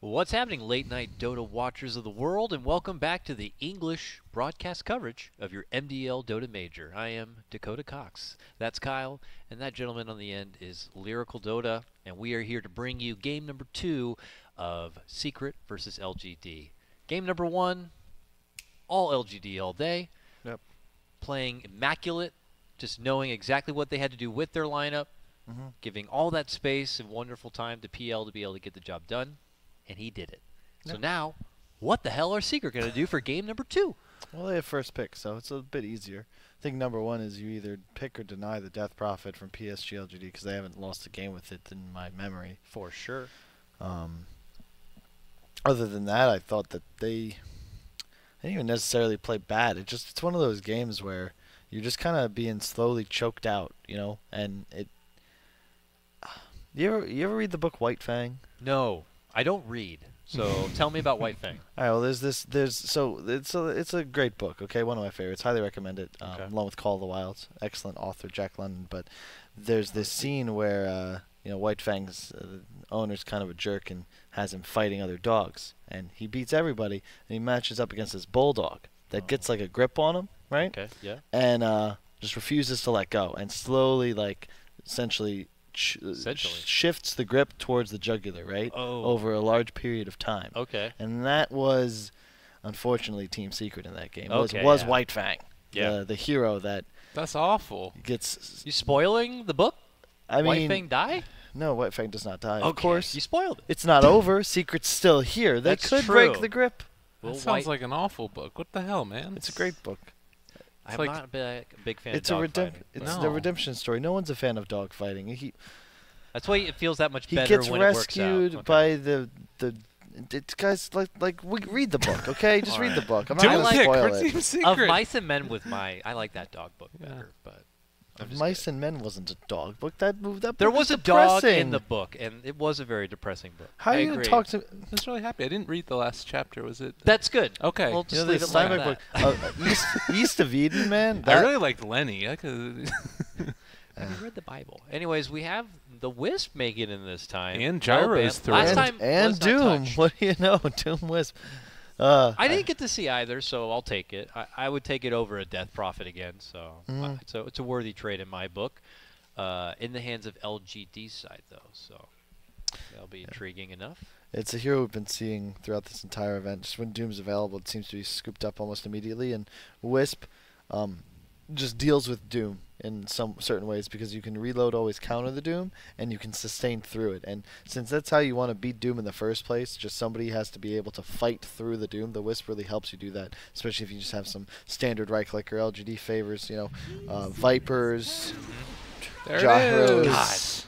What's happening, late night Dota watchers of the world, and welcome back to the English broadcast coverage of your MDL Dota Major. I am Dakota Cox. That's Kyle, and that gentleman on the end is Lyrical Dota, and we are here to bring you game number 2 of Secret versus LGD. Game number 1, all LGD all day. Yep. Playing immaculate, just knowing exactly what they had to do with their lineup, giving all that space and wonderful time to PL to be able to get the job done. And he did it. So now, what the hell are Secret going to do for game number 2? Well, they have first pick, so it's a bit easier. I think number 1 is you either pick or deny the Death Prophet from PSG.LGD because they haven't lost a game with it in my memory. For sure. Other than that, I thought that they didn't even necessarily play bad. It's one of those games where you're just kind of being slowly choked out, you know. And it. You ever read the book White Fang? No. I don't read, so tell me about White Fang. All right, well, it's a great book, okay? One of my favorites. Highly recommend it, along with Call of the Wilds. Excellent author, Jack London. But there's this scene where, White Fang's owner's kind of a jerk and has him fighting other dogs. And he beats everybody, and he matches up against this bulldog that gets, like, a grip on him, right? Okay, yeah. And just refuses to let go and slowly, like, essentially shifts the grip towards the jugular, right? Over a large period of time. Okay. And that was, unfortunately, Team Secret in that game. Okay, was White Fang. Yeah. The hero that... That's awful. Gets... You spoiling the book? I mean... White Fang die? No, White Fang does not die, Okay. of course. You spoiled it. It's not over. Secret's still here. They That's could true. break the grip. That sounds like an awful book. What the hell, man? It's a great book. I'm like not a big fan It's of a dogfighting. It's the redemption story. No one's a fan of dogfighting. That's why it feels that much He better gets when it works out. rescued by the guys read the book, okay? Just read the book. I'm not Don't gonna pick spoil for it. Team Secret. Of Mice and Men with my... I like that dog book better, but... Mice and Men wasn't a dog book. That book There was a dog depressing. in the book, and it was a very depressing book. How are you agree. gonna talk to? I was really happy. I didn't read the last chapter. Was it? That's good. Okay. We'll just leave this it like Steinbeck that. book, East of Eden, man. I really liked Lenny. I could. Have you read the Bible? Anyways, we have the Wisp making it in this time. And Gyro's through Last it. time and was not Doom. touched. What do you know, Doom Wisp? I didn't get to see either, so I'll take it. I would take it over a Death Prophet again. So, so it's a worthy trade in my book. In the hands of LGD side, though, so that'll be intriguing enough. It's a hero we've been seeing throughout this entire event. Just when Doom's available, it seems to be scooped up almost immediately, and Wisp just deals with Doom in some certain ways because you can reload, always counter the Doom, and you can sustain through it. And since that's how you want to beat Doom in the first place, just somebody has to be able to fight through the Doom. The Wisp really helps you do that, especially if you just have some standard right-clicker. LGD favors, Vipers. There Gyros. it God. is.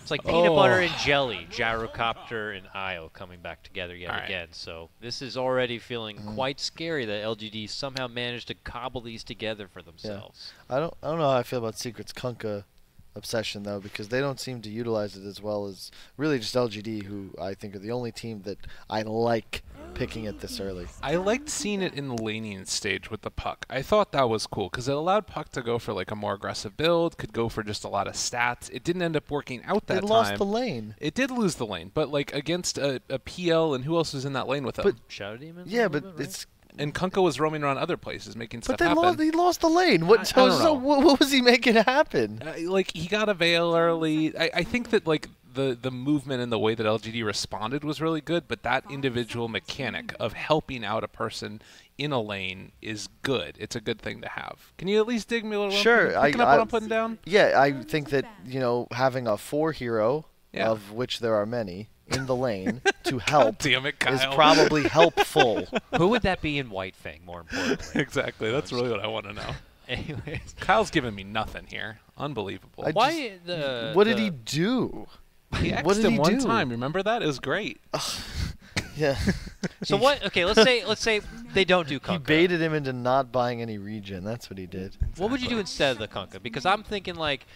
It's like peanut butter and jelly, Gyrocopter and Io coming back together yet All again. So this is already feeling quite scary that LGD somehow managed to cobble these together for themselves. I don't know how I feel about Secret's Kunkka obsession though, because they don't seem to utilize it as well as really just LGD, who I think are the only team that I like picking it this early. I liked seeing it in the laning stage with the Puck. I thought that was cool because it allowed Puck to go for like a more aggressive build, could go for just a lot of stats. It didn't end up working out that time. They lost the lane. It did lose the lane, but like against a PL, and who else was in that lane with them? Shadow Demons? Yeah, but it's... And Kunkka was roaming around other places making stuff But happen. he lost the lane. What? I don't know. What was he making happen? Like he got a veil early. I think that like the movement and the way that LGD responded was really good, but that individual mechanic of helping out a person in a lane is good. It's a good thing to have. Can you at least dig me a little? Sure. Picking up what I'm putting down? Yeah, I think that having a 4 hero, Yeah. of which there are many, in the lane to help damn it, Kyle. is probably helpful. Who would that be in White Fang, more importantly? Exactly. That's really what I want to know. Anyways. Kyle's giving me nothing here. Unbelievable. Why What did he do? He What X'd did him he one do? time. Remember that? It was great. Yeah. So what? Okay, let's say they don't do Kunkka. He baited him into not buying any regen. That's what he did. What would you do instead of the Kunkka? Because I'm thinking like,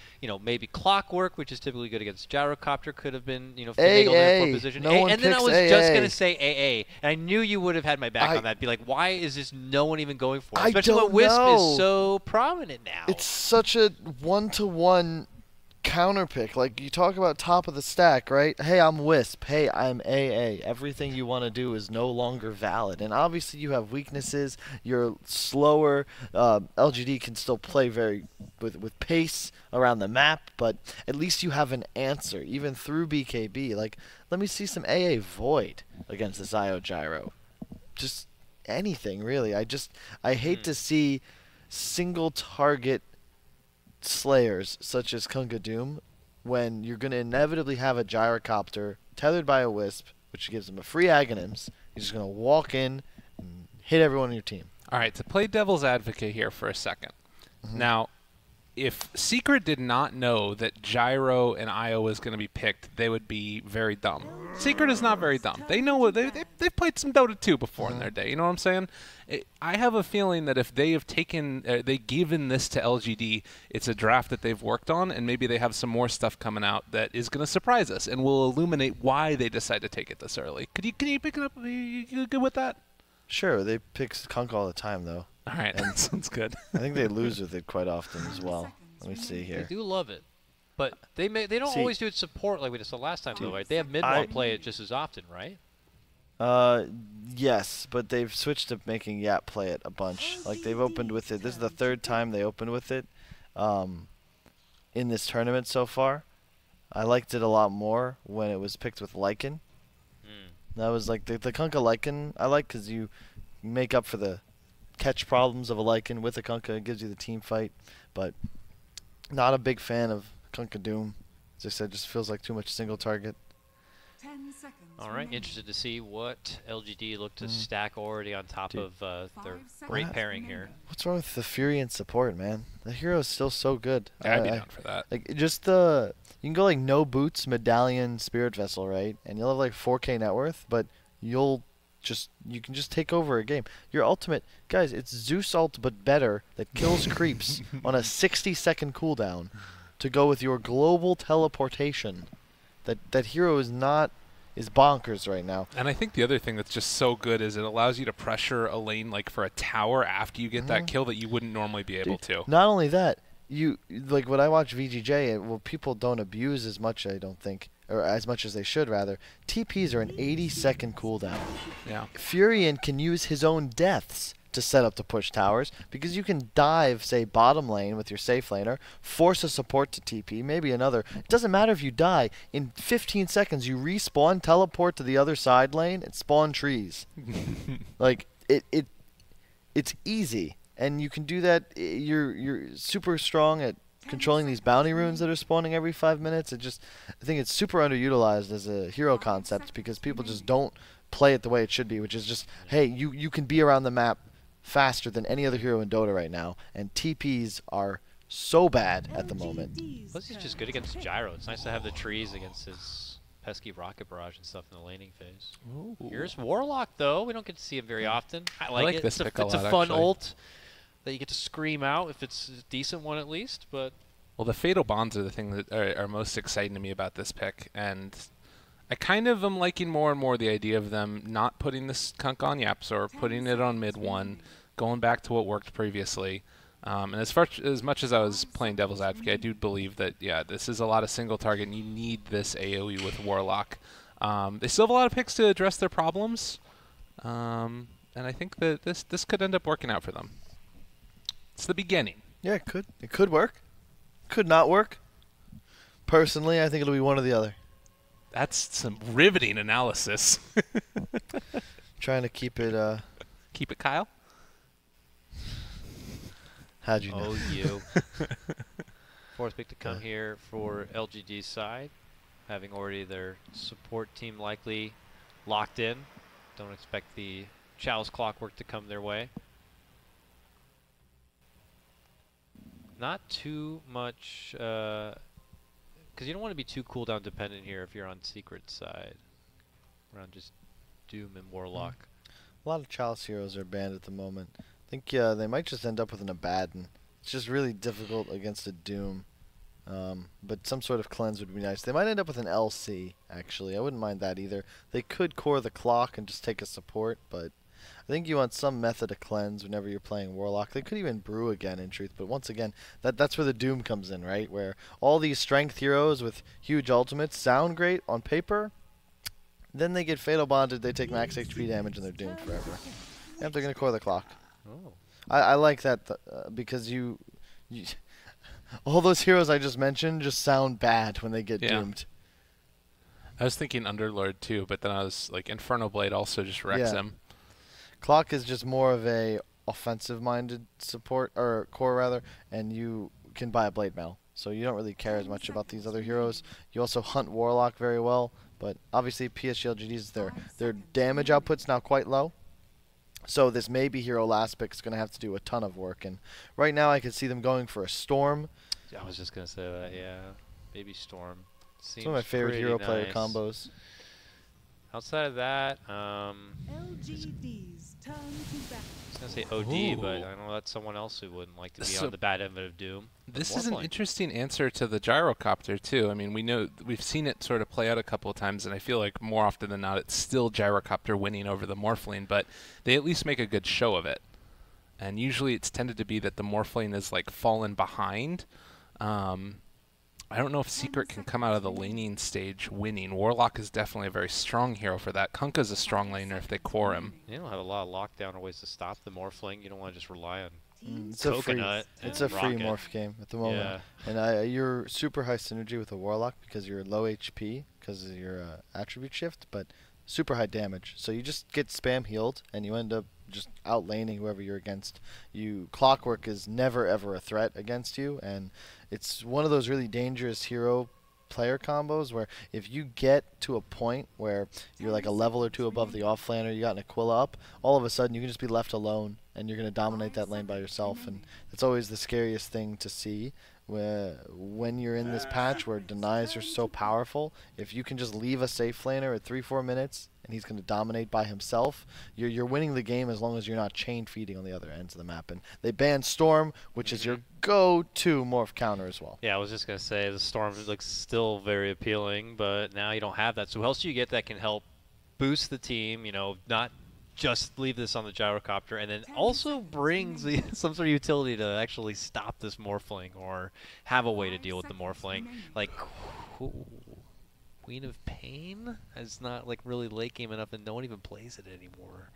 maybe Clockwork, which is typically good against Gyrocopter, could have been, finagled in for position. No one and then I picks was just AA. going to say AA, and I knew you would have had my back on that. Be like, why is this no one even going for it? Especially when Wisp is so prominent now. It's such a one-to-one counterpick. Like, you talk about top of the stack, right? Hey, I'm Wisp. Hey, I'm AA. Everything you want to do is no longer valid. And obviously you have weaknesses. You're slower. LGD can still play very with pace around the map, but at least you have an answer, even through BKB. Like, let me see some AA Void against this IO Gyro. Just anything, really. I hate to see single target slayers such as Kunga Doom when you're going to inevitably have a gyrocopter tethered by a wisp, which gives him a free Aghanims. He's just going to walk in and hit everyone on your team. All right, to play devil's advocate here for a second. Now, if Secret did not know that Gyro and Io was going to be picked, they would be very dumb. Secret is not very dumb. They know what they've played some Dota 2 before in their day. You know what I'm saying? I have a feeling that if they have given this to LGD, it's a draft that they've worked on, and maybe they have some more stuff coming out that is going to surprise us and will illuminate why they decide to take it this early. Can you pick it up? Are you good with that? Sure, they pick Skunk all the time, though. All right, that sounds good. I think they lose with it quite often as well. Let me see They here. do love it. But they don't See, always do it support like we just saw last time, though, right? They have I- mid-one play it just as often, right? Yes, but they've switched to making Yap play it a bunch. Like, they've opened with it. This is the third time they opened with it in this tournament so far. I liked it a lot more when it was picked with Lycan. That was like the Kunkka Lycan I like because you make up for the catch problems of a Lycan with a Kunkka. It gives you the team fight. But not a big fan of Kunkka Doom. As I said, just feels like too much single target. 10 seconds. All right, interested to see what LGD look to stack already on top of their great pairing here. What's wrong with the Fury and support, man? The hero is still so good. Yeah, I'd be down for that. Like, just you can go like no boots, medallion, spirit vessel, right? And you'll have like 4K net worth, but you can just take over a game. Your ultimate, guys, it's Zeus ult but better that kills creeps on a 60-second cooldown to go with your global teleportation. That hero is bonkers right now. And I think the other thing that's just so good is it allows you to pressure a lane like for a tower after you get that kill that you wouldn't normally be able to. Not only that, like when I watch VGJ, well, people don't abuse as much, I don't think, or as much as they should rather. TPs are an 80-second cooldown. Yeah. Furion can use his own deaths to set up to push towers because you can dive, say, bottom lane with your safe laner, force a support to TP, maybe another. It doesn't matter if you die. In 15 seconds, you respawn, teleport to the other side lane, and spawn trees. Like, it's easy. And you can do that. You're super strong at controlling these bounty runes that are spawning every 5 minutes. I think it's super underutilized as a hero concept because people just don't play it the way it should be, which is just, hey, you can be around the map faster than any other hero in Dota right now, and TPs are so bad at the moment. Plus, he's just good against Gyro. It's nice to have the trees against his pesky rocket barrage and stuff in the laning phase. Ooh. Here's Warlock, though. We don't get to see him very often. I like it. this pick a It's a lot, fun actually. ult that you get to scream out if it's a decent one at least, but Well, the Fatal Bonds are the thing that are most exciting to me about this pick, and I kind of am liking more and more the idea of them not putting this Kunk on Yaps or putting it on mid one, going back to what worked previously. And as much as I was playing Devil's Advocate, I do believe that, yeah, this is a lot of single target, and you need this AoE with Warlock. They still have a lot of picks to address their problems, and I think that this could end up working out for them. It's the beginning. Yeah, it could. It could work. Could not work. Personally, I think it'll be one or the other. That's some riveting analysis. Trying to keep it. Keep it, Kyle. How'd you know? oh, you. Fourth pick to come here for LGD's side, having already their support team likely locked in. Don't expect the Chalice Clockwork to come their way. Not too much, because you don't want to be too cooldown dependent here if you're on Secret side. Around just Doom and Warlock. A lot of Chalice heroes are banned at the moment. I think they might just end up with an Abaddon. It's just really difficult against a Doom. But some sort of cleanse would be nice. They might end up with an LC, actually. I wouldn't mind that either. They could core the clock and just take a support, but I think you want some method of cleanse whenever you're playing Warlock. They could even brew again, in truth, but once again, that's where the Doom comes in, right? Where all these strength heroes with huge ultimates sound great on paper, then they get fatal bonded, they take max HP damage, and they're doomed forever. Yep, they're going to core the clock. Oh. I like that because you all those heroes I just mentioned just sound bad when they get doomed. I was thinking Underlord too, but then I was like, Inferno Blade also just wrecks him. Clock is just more of a offensive-minded support, or core rather, and you can buy a Blade Mail, so you don't really care as much about these other heroes. You also hunt Warlock very well, but obviously PSG.LGD's their damage output's now quite low. So this maybe hero last pick is going to have to do a ton of work, and right now I could see them going for a Storm. I was just going to say that, yeah. Maybe Storm. It's one of my favorite hero player combos. Outside of that, LGD's turn to battle. I was going to say OD, but I know that's someone else who wouldn't like to be on the bad end of Doom. This is an interesting answer to the gyrocopter too. I mean, we've seen it sort of play out a couple of times, and I feel like more often than not, it's still gyrocopter winning over the Morphling, but they at least make a good show of it. And usually, it's tended to be that the Morphling is like fallen behind. I don't know if Secret can come out of the laning stage winning. Warlock is definitely a very strong hero for that. Kunkka's a strong laner if they core him. You don't have a lot of lockdown or ways to stop the Morphling. You don't want to just rely on it's Coconut. It's a free morph game at the moment. Yeah. And you're super high synergy with a Warlock because you're low HP because of your attribute shift, but super high damage. So you just get spam healed and you end up just outlaning whoever you're against. Clockwork is never ever a threat against you, and it's one of those really dangerous hero player combos where if you get to a point where you're like a level or two above the offlaner, you got an Aquila up, all of a sudden you can just be left alone and you're going to dominate that lane by yourself, and it's always the scariest thing to see. When you're in this patch where denies are so powerful, if you can just leave a safe laner at 3-4 minutes and he's going to dominate by himself, you're winning the game as long as you're not chain feeding on the other ends of the map. And they banned Storm, which is your go-to morph counter as well. Yeah, I was just going to say the Storm looks still very appealing, but now you don't have that. So who else do you get that can help boost the team, not just leave this on the gyrocopter, and then also brings some sort of utility to actually stop this Morphling or have a way to deal with the Morphling. Like, Queen of Pain is not like really late game enough, and no one even plays it anymore.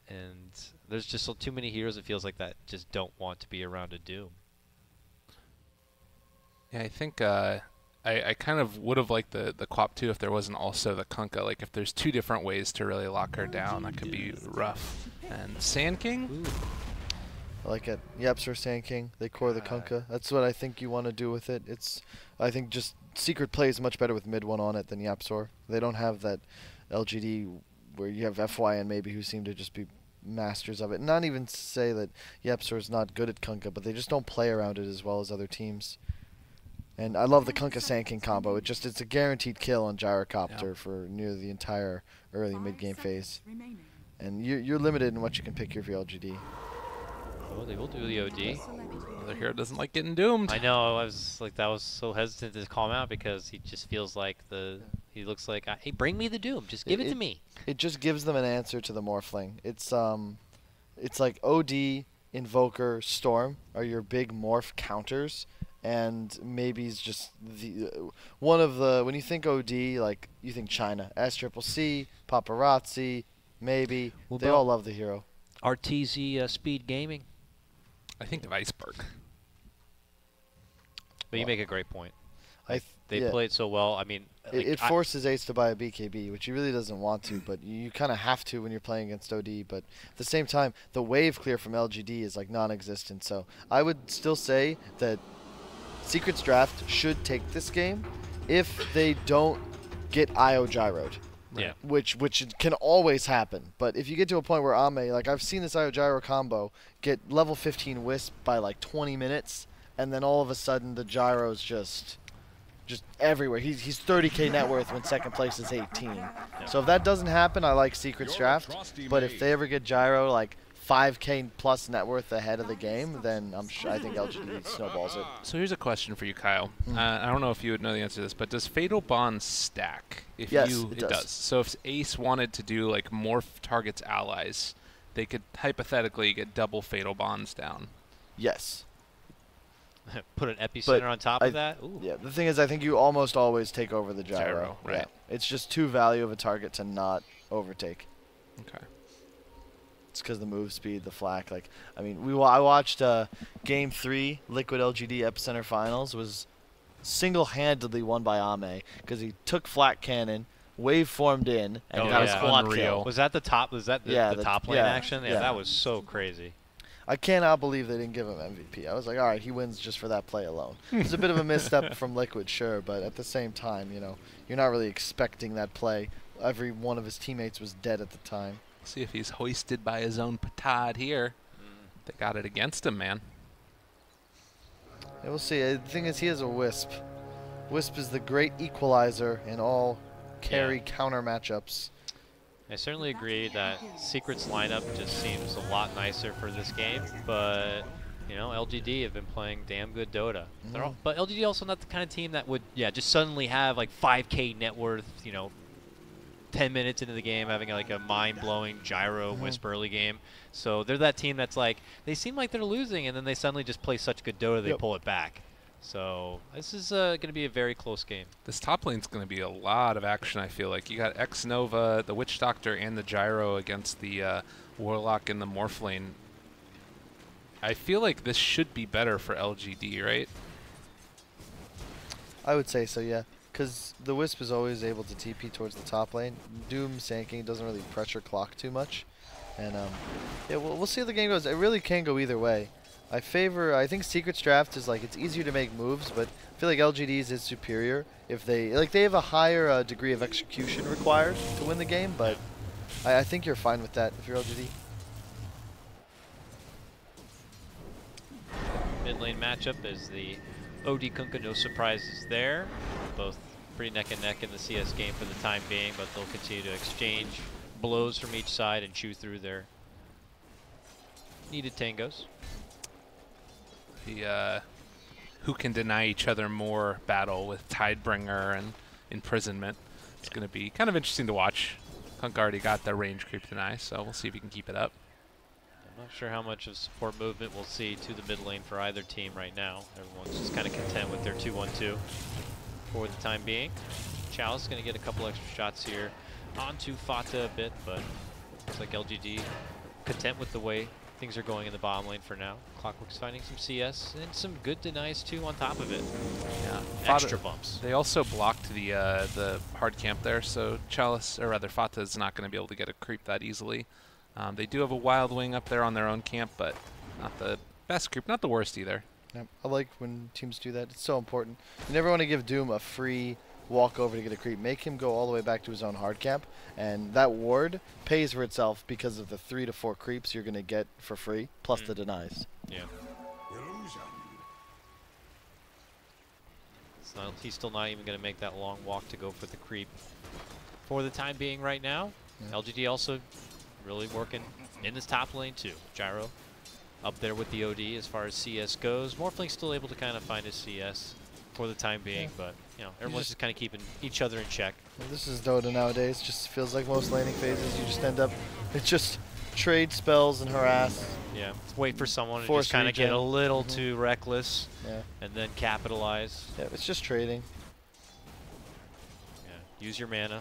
And there's just too many heroes, it feels like, that just don't want to be around a Doom. Yeah, I think I kind of would have liked the Quap too if there wasn't also the Kunkka. Like, if there's two different ways to really lock her down, that could be rough. And Sand King? Ooh. I like it. Yeps or Sand King. They core the Kunkka. That's what I think you want to do with it. I think just Secret plays much better with mid one on it than Yapsor. They don't have that LGD where you have FY and maybe who seem to just be masters of it. Not even to say that Yapsor is not good at Kunkka, but they just don't play around it as well as other teams. And I love the Kunkka Sand King combo. It's a guaranteed kill on gyrocopter for near the entire early mid game phase. And you're limited in what you can pick here for LGD. Oh, they will do the OD. Another hero doesn't like getting doomed. I know. I was like, that was so hesitant to call him out because he just feels like he looks like, hey, bring me the Doom. Just give it to me. It just gives them an answer to the Morphling. It's like OD, Invoker, Storm are your big morph counters. And maybe it's just when you think OD, like you think China, SCCC, Paparazzi, maybe they all love the hero. RTZ Speed Gaming. I think of Iceberg. But you make a great point. They yeah. played so well. I mean, it forces Ace to buy a BKB, which he really doesn't want to, but you kind of have to when you're playing against OD. But at the same time, the wave clear from LGD is like non-existent. So I would still say that Secret's draft should take this game if they don't get IO gyroed. Yeah. Which can always happen. But if you get to a point where Ame, like I've seen this IO gyro combo get level 15 Wisp by like 20 minutes, and then all of a sudden the gyro's just everywhere. He's 30k net worth when second place is 18. Yeah. So if that doesn't happen, I like Secret's draft. But if they ever get gyro like 5K plus net worth ahead of the game, then I think LGD snowballs it. So here's a question for you, Kyle. I don't know if you would know the answer to this, but does Fatal Bond stack? If Yes, you, it does. So if Ace wanted to do like morph targets allies, they could hypothetically get double Fatal Bonds down. Yes. Put an epicenter on top of that? Ooh. Yeah, the thing is, I think you almost always take over the gyro. Gyro, right. Yeah. It's just too value of a target to not overtake. Okay. It's because the move speed, the flak. Like, I mean, I watched Game 3, Liquid LGD Epicenter Finals, was single-handedly won by Ame because he took flak cannon, wave formed in, and got a quad kill. Was that the top? Was that the top lane action? Yeah, that was so crazy. I cannot believe they didn't give him MVP. I was like, all right, he wins just for that play alone. It's a bit of a misstep from Liquid, sure, but at the same time, you know, you're not really expecting that play. Every one of his teammates was dead at the time. See if he's hoisted by his own petard here. They got it against him, man. Yeah, we'll see. The thing is, he has a Wisp. Wisp is the great equalizer in all carry counter matchups. I certainly agree that Secret's lineup just seems a lot nicer for this game, but you know, LGD have been playing damn good Dota. But LGD also not the kind of team that would just suddenly have like 5K net worth, you know, 10 minutes into the game having like a mind-blowing gyro Wisp early game. So they're that team that's like, they seem like they're losing and then they suddenly just play such good Dota they pull it back. So this is going to be a very close game. This top lane's going to be a lot of action, I feel like. You got X Nova, the Witch Doctor, and the Gyro against the Warlock in the Morph lane. I feel like this should be better for LGD, right? I would say so, yeah. Because the Wisp is always able to TP towards the top lane. Doom Sanking doesn't really pressure clock too much. And yeah, we'll see how the game goes. It really can go either way. I think Secret's draft is like, it's easier to make moves, but I feel like LGD's is superior. If they have a higher degree of execution required to win the game, but I think you're fine with that if you're LGD. Mid lane matchup is the OD Kunkka, no surprises there. Both pretty neck and neck in the CS game for the time being, but they'll continue to exchange blows from each side and chew through their needed tangos. The who can deny each other more battle with Tidebringer and Imprisonment. It's going to be kind of interesting to watch. Kunkka already got the range creep deny, so we'll see if he can keep it up. I'm not sure how much of support movement we'll see to the mid lane for either team right now. Everyone's just kind of content with their 2-1-2 for the time being. Chalice is going to get a couple extra shots here onto Fata a bit, but looks like LGD content with the way things are going in the bottom lane for now. Clockwork's finding some CS and some good denies too on top of it. Yeah, extra bumps. They also blocked the hard camp there, so Chalice, or rather Fata, is not going to be able to get a creep that easily. They do have a Wild Wing up there on their own camp, but not the best creep, not the worst either. Yep. I like when teams do that. It's so important. You never want to give Doom a free walk over to get a creep. Make him go all the way back to his own hard camp, and that ward pays for itself because of the 3 to 4 creeps you're going to get for free, plus the denies. Yeah. He's still not even going to make that long walk to go for the creep for the time being right now. Yeah. LGD also really working in this top lane too. Gyro up there with the OD as far as CS goes. Morphling still able to kind of find his CS for the time being, but you know, everyone's just kind of keeping each other in check. Well, this is Dota nowadays. Just feels like most laning phases, you just end up, it's just trade spells and harass. Yeah, wait for someone to just kind of get a little too reckless, and then capitalize. Yeah, it's just trading. Yeah, use your mana.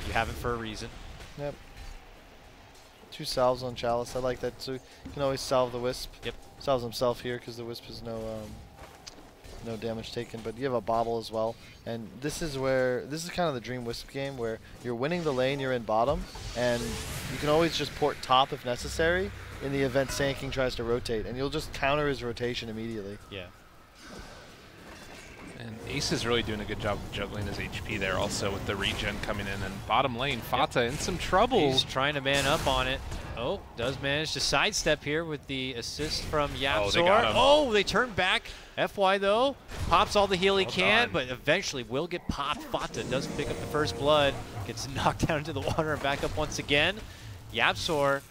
You have it for a reason. Yep. 2 salves on Chalice. I like that too. You can always salve the Wisp. Yep. Salves himself here because the Wisp is no damage taken, but you have a bobble as well. And this is kind of the dream Wisp game where you're winning the lane, you're in bottom, and you can always just port top if necessary in the event Sanking tries to rotate, and you'll just counter his rotation immediately. Yeah. And Ace is really doing a good job of juggling his HP there also with the regen coming in. And bottom lane, Fata in some trouble. He's trying to man up on it. Oh, does manage to sidestep here with the assist from Yapzor. Oh, they turn back. FY though, pops all the heal he can, but eventually will get popped. Fata does pick up the first blood, gets knocked down into the water and back up once again. Yapsor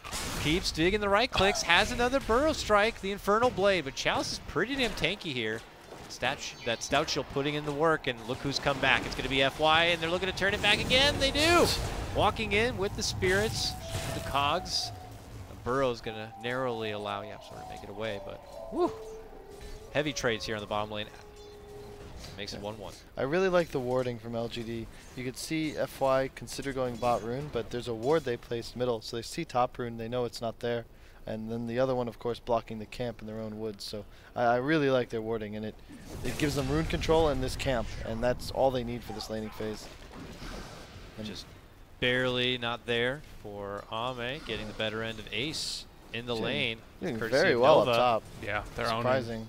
keeps digging the right clicks, has another Burrow Strike, the Infernal Blade, but Chalice is pretty damn tanky here. That Stout Shield putting in the work, and look who's come back. It's going to be FY, and they're looking to turn it back again. They do! Walking in with the Spirits, the Cogs. Burrow's going to narrowly allow Yapsor to make it away, but whew. Heavy trades here on the bottom lane. Makes it 1-1. I really like the warding from LGD. You could see FY consider going bot rune, but there's a ward they placed middle, so they see top rune, they know it's not there. And then the other one, of course, blocking the camp in their own woods. So I really like their warding, and it gives them rune control in this camp, and that's all they need for this laning phase. And just barely not there for Ame, getting the better end of Ace in the lane. Doing very well up top. Yeah, they're surprising.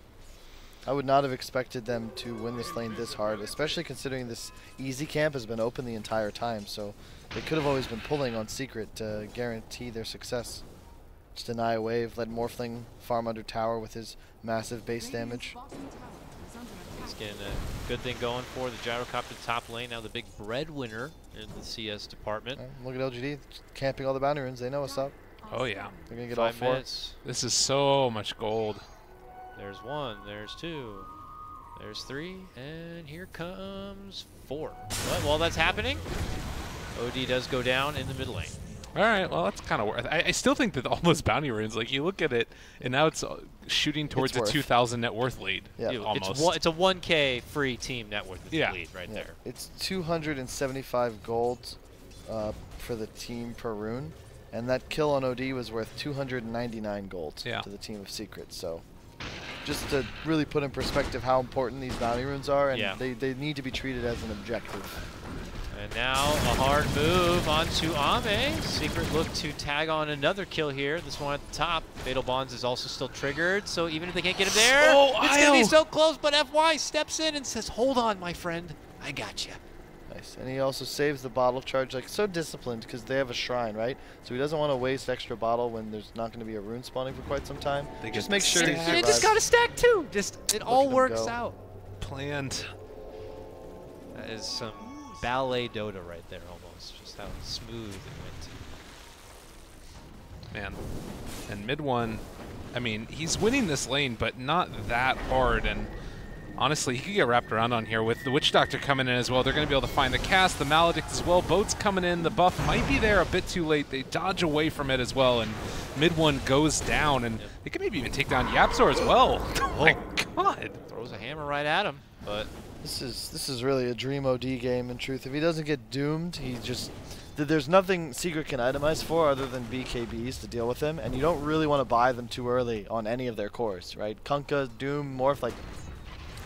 I would not have expected them to win this lane this hard, especially considering this easy camp has been open the entire time. So they could have always been pulling on Secret to guarantee their success. Just deny a wave, let Morphling farm under tower with his massive base damage. He's getting a good thing going for the Gyrocopter top lane. Now the big breadwinner in the CS department. Look at LGD camping all the bounty runes. They know what's up. Oh, yeah. They're going to get 5 all 4. minutes. This is so much gold. There's 1, there's 2, there's 3, and here comes 4. But while that's happening, OD does go down in the mid lane. All right, well, that's kind of worth. I still think that all those bounty runes, like you look at it, and now it's shooting towards a 2,000 net worth lead. Yeah, almost. It's a 1K free team net worth lead right there. It's 275 gold for the team per rune, and that kill on OD was worth 299 gold to the team of Secret. So just to really put in perspective how important these bounty runes are, and they need to be treated as an objective. And now a hard move onto Ame. Secret look to tag on another kill here. This one at the top. Fatal Bonds is also still triggered, so even if they can't get him there, it's going to be so close, but FY steps in and says, hold on, my friend. I got you. Nice. And he also saves the bottle charge, like so disciplined because they have a shrine, right? So he doesn't want to waste extra bottle when there's not going to be a rune spawning for quite some time. They just make sure he survives. It just got a stack too. It all works out. Planned. That is some ballet Dota right there almost. Just how smooth it went. Man. And mid one, I mean, he's winning this lane, but not that hard. And honestly, he could get wrapped around on here with the Witch Doctor coming in as well. They're going to be able to find the cast, the Maledict as well. Boat's coming in. The buff might be there a bit too late. They dodge away from it as well, and mid one goes down. And they could maybe even take down Yapsor as well. Oh my God. Throws a hammer right at him, but this is really a dream OD game in truth. If he doesn't get doomed, there's nothing Secret can itemize for other than BKBs to deal with him, and you don't really want to buy them too early on any of their cores, right? Kunkka, Doom, Morph, like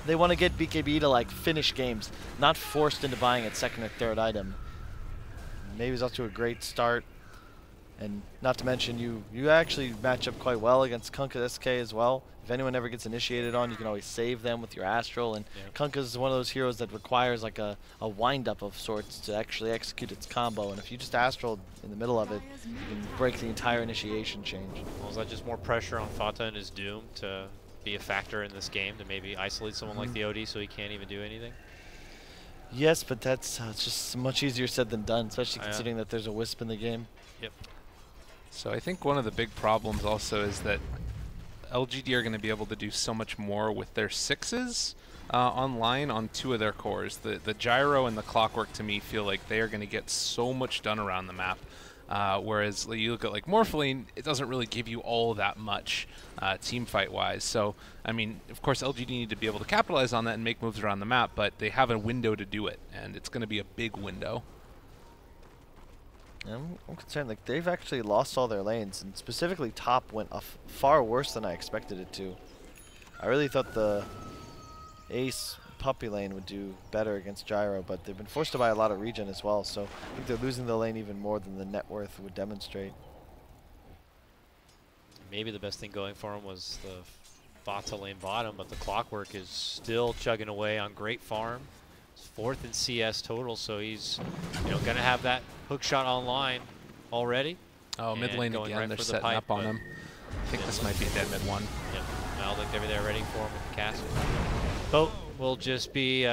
they want to get BKB to like finish games, not forced into buying its second or third item. Maybe he's off to a great start, and not to mention you actually match up quite well against Kunkka SK as well. If anyone ever gets initiated on, you can always save them with your Astral, and Kunkka is one of those heroes that requires like a wind-up of sorts to actually execute its combo, and if you just Astral in the middle of it, you can break the entire initiation chain. Well, is that just more pressure on Fata and his Doom to be a factor in this game, to maybe isolate someone like the OD so he can't even do anything? Yes, but that's it's just much easier said than done, especially considering that there's a Wisp in the game. Yep. So I think one of the big problems also is that LGD are going to be able to do so much more with their 6s online on 2 of their cores. The Gyro and the Clockwork, to me, feel like they are going to get so much done around the map. Whereas you look at like Morphling, it doesn't really give you all that much team fight wise. So I mean, of course LGD need to be able to capitalize on that and make moves around the map, but they have a window to do it, and it's going to be a big window. I'm concerned, like they've actually lost all their lanes, and specifically top went far worse than I expected it to. I really thought the Ace Puppy lane would do better against Gyro, but they've been forced to buy a lot of regen as well, so I think they're losing the lane even more than the net worth would demonstrate. Maybe the best thing going for him was the Fata lane bottom, but the Clockwork is still chugging away on great farm. It's 4th in CS total, so he's going to have that hook shot online already. Oh, mid lane again, right they're the setting pipe, up on him. I think this might be a dead mid one. Yep, Maledict over there ready for him with the castle. Boat will just be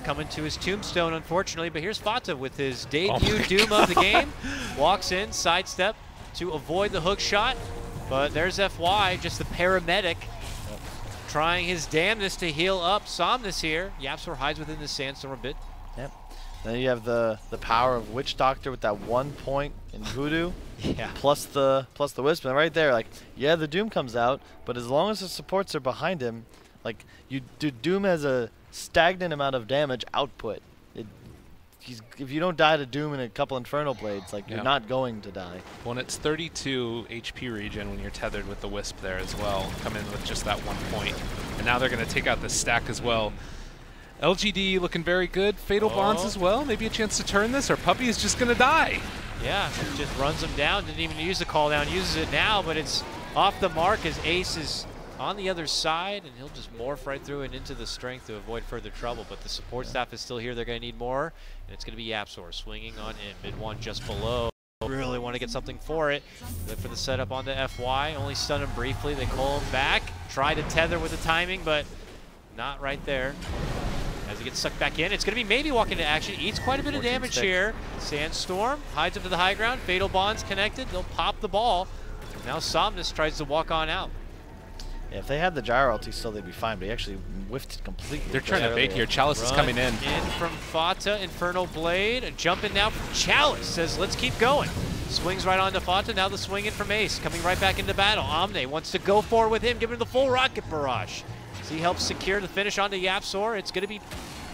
coming to his tombstone, unfortunately, but here's Fata with his debut Doom of the game. Walks in, sidestep, to avoid the hook shot. But there's FY, just the paramedic, trying his damnedest to heal up Somnus here. Yapsor hides within the sandstorm a bit. Yep. Then you have the power of Witch Doctor with that 1 point in Voodoo. Yeah. Plus the Wisp. And right there, like, yeah, the Doom comes out, but as long as the supports are behind him, like, Doom has a stagnant amount of damage output. If you don't die to Doom and a couple Infernal Blades, like, you're not going to die. Well, and it's 32 HP regen when you're tethered with the Wisp there as well. Come in with just that 1 point. And now they're going to take out the stack as well. LGD looking very good. Fatal Bonds as well. Maybe a chance to turn this, or Puppy is just going to die. Yeah, just runs him down. Didn't even use the call down. Uses it now, but it's off the mark as Ace is on the other side, and he'll just morph right through and into the strength to avoid further trouble. But the support staff is still here. They're going to need more, and it's going to be Yapsor swinging on in. Mid one just below. Really want to get something for it. Look for the setup onto FY. Only stun him briefly. They call him back. Try to tether with the timing, but not right there. As he gets sucked back in, it's going to be maybe walk into action. Eats quite a bit of damage here. Sandstorm hides up to the high ground. Fatal Bonds connected. They'll pop the ball. Now Somnus tries to walk on out. Yeah, if they had the gyro ulti still, they'd be fine, but he actually whiffed it completely. They're trying to bait here. Chalice is coming in. In from Fata, Infernal Blade. Jumping now from Chalice. Says, let's keep going. Swings right onto Fata. Now the swing in from Ace. Coming right back into battle. Omne wants to go forward with him, giving him the full rocket barrage. As he helps secure the finish onto Yapsor. It's going to be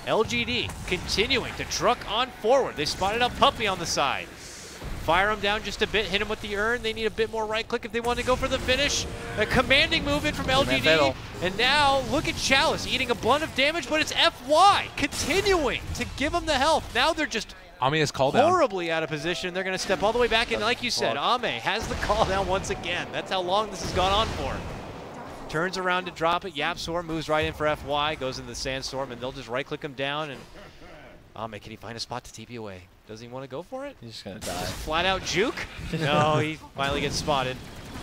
LGD continuing to truck on forward. They spotted up Puppy on the side. Fire him down just a bit, hit him with the urn. They need a bit more right click if they want to go for the finish. A commanding move in from LGD. And now look at Chalice eating a blunt of damage, but it's FY continuing to give him the health. Now they're just Ame is called down. Horribly out of position. They're going to step all the way back in. Like you said, Ame has the call down once again. That's how long this has gone on for. Turns around to drop it. Yapsor moves right in for FY, goes into the sandstorm, and they'll just right click him down. And Ame, can he find a spot to TP away? Does he want to go for it? He's just going to die. Flat out juke? No, he finally gets spotted.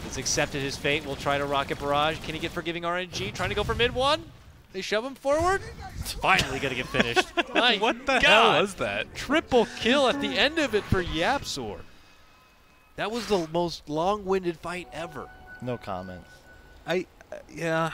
He's accepted his fate. We'll try to rocket barrage. Can he get forgiving RNG? Trying to go for mid one. They shove him forward. It's finally going to get finished. What the hell was that? Triple kill at the end of it for Yapsor. That was the most long-winded fight ever. No comment. Yeah.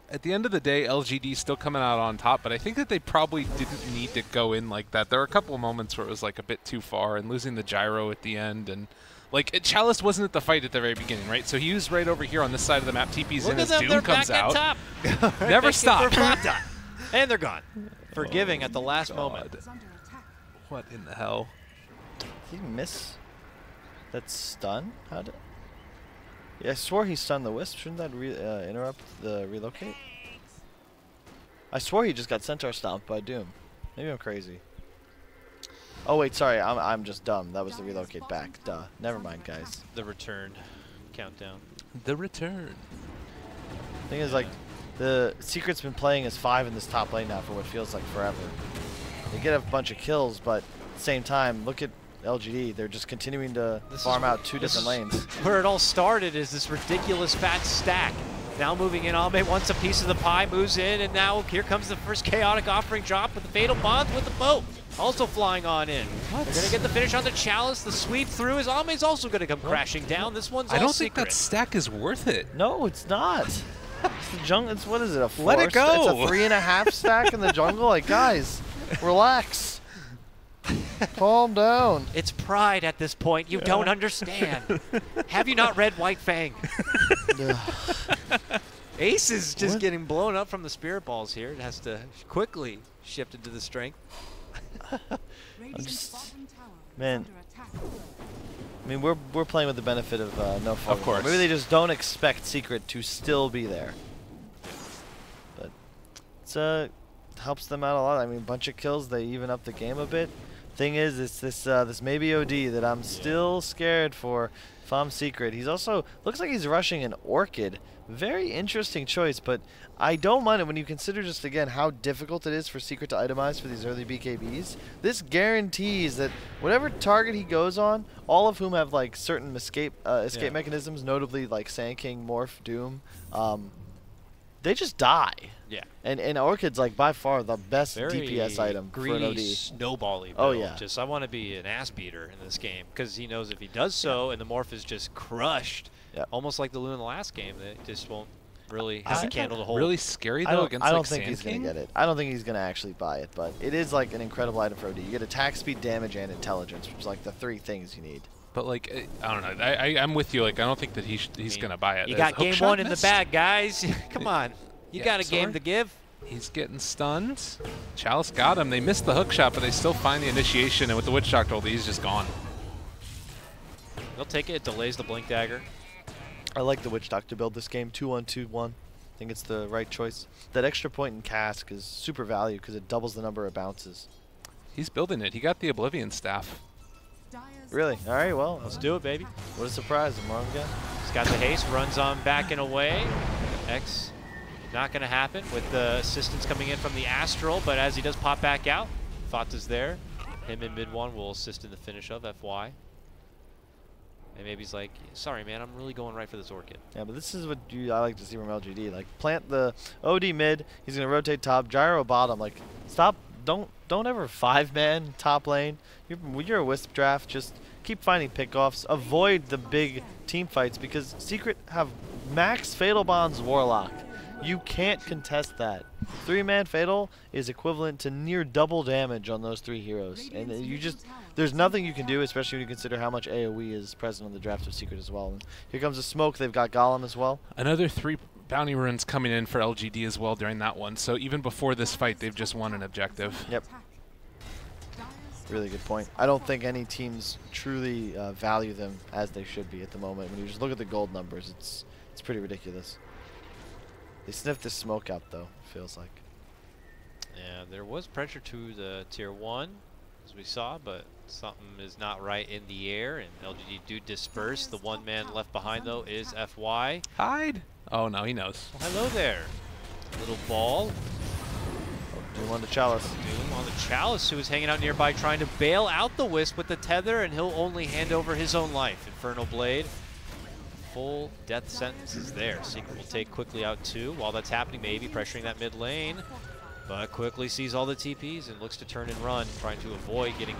At the end of the day, LGD still coming out on top, but I think that they probably didn't need to go in like that. There were a couple of moments where it was like a bit too far, and losing the gyro at the end, and like Chalice wasn't at the fight at the very beginning, right? So he was right over here on this side of the map. TP's in as Doom comes out. Top. Never stopped. And they're gone. Forgiving at the last moment. What in the hell? Did he miss that stun? How did? Yeah, I swore he stunned the Wisp. Shouldn't that interrupt the relocate? I swore he just got Centaur stomped by Doom. Maybe I'm crazy. Oh wait, sorry, I'm just dumb. That was the relocate back. Duh. Never mind, guys. The return countdown. The return. Thing is, like, the Secret's been playing as 5 in this top lane now for what feels like forever. They get a bunch of kills, but at the same time, look at LGD. They're just continuing to farm out 2 different lanes. Where it all started is this ridiculous fat stack. Now moving in, Ame wants a piece of the pie, moves in, and now here comes the first chaotic offering drop with the Fatal Bonds with the boat. Also flying on in. They're going to get the finish on the Chalice. The sweep through as Ame's also going to come crashing down. This one's all I don't secret. think that stack is worth it. No, it's not. It's the jungle. It's, what is it, a 4? Let it go. It's a 3.5 stack in the jungle. Like, guys, relax. Calm down. It's pride at this point. You don't understand. Have you not read White Fang? Ace is just getting blown up from the spirit balls here. It has to quickly shift into the strength. Man, I mean, we're playing with the benefit of no fault. Of course. Maybe they just don't expect Secret to still be there. But it's helps them out a lot. I mean, a bunch of kills, they even up the game a bit. Thing is, it's this maybe OD that I'm still scared for. If I'm Secret, he's also looks like he's rushing an Orchid. Very interesting choice, but I don't mind it when you consider just again how difficult it is for Secret to itemize for these early BKBs. This guarantees that whatever target he goes on, all of whom have like certain escape mechanisms, notably like Sand King, Morph, Doom, they just die. Yeah. And Orchid's like by far the best Very DPS item for an greedy, OD. snowbally build. Oh, yeah. Just I want to be an ass beater in this game because he knows if he does so and the morph is just crushed, almost like the Lou in the last game, that just won't really have a candle to hold. Really scary though against I don't like think Sand he's King? gonna get it. I don't think he's gonna actually buy it, but it is like an incredible item for OD. You get attack speed, damage, and intelligence, which is like the 3 things you need. But like I don't know. I'm with you. Like I don't think that he's gonna buy it. You As got hook game shot 1 in the missed. bag, guys. Come on. You got a game sorry. to give. He's getting stunned. Chalice got him. They missed the hook shot, but they still find the initiation. And with the Witch Doctor ult, he's just gone. They'll take it. It delays the Blink Dagger. I like the Witch Doctor build this game. 2-1-2-1. I think it's the right choice. That extra point in cask is super value because it doubles the number of bounces. He's building it. He got the Oblivion Staff. Really? All right. Well, Let's do it, baby. what a surprise! I'm wrong again. He's got the haste, runs on back and away. X not going to happen with the assistance coming in from the Astral, but as he does pop back out, Fata's there. Him in mid 1 will assist in the finish of FY. And maybe he's like, sorry, man, I'm really going right for this Orchid. Yeah, but this is what I like to see from LGD. Like, plant the OD mid. He's gonna rotate top, gyro bottom. Like, stop. Don't ever 5-man top lane. You're a Wisp draft. Just keep finding pickoffs. Avoid the big team fights because Secret have max Fatal Bonds Warlock. You can't contest that. 3-man Fatal is equivalent to near double damage on those 3 heroes. And there's nothing you can do, especially when you consider how much AoE is present on the draft of Secret as well. And here comes the smoke. They've got Golem as well. Another 3 bounty runes coming in for LGD as well during that one. So even before this fight, they've just won an objective. Yep. Really good point. I don't think any teams truly value them as they should be at the moment. When you just look at the gold numbers, it's pretty ridiculous. They sniffed the smoke out, though, feels like. Yeah, there was pressure to the tier 1, as we saw, but something is not right in the air, and LGD do disperse. The 1 man left behind, though, is FY. Hide. Oh, no, he knows. Well, hello there. Little ball. Doom on the Chalice. Doom on the Chalice, who is hanging out nearby, trying to bail out the Wisp with the tether, and he'll only hand over his own life. Infernal Blade. Full death sentence is there. Secret will take quickly out 2. While that's happening, maybe pressuring that mid lane, but quickly sees all the TPs and looks to turn and run, trying to avoid getting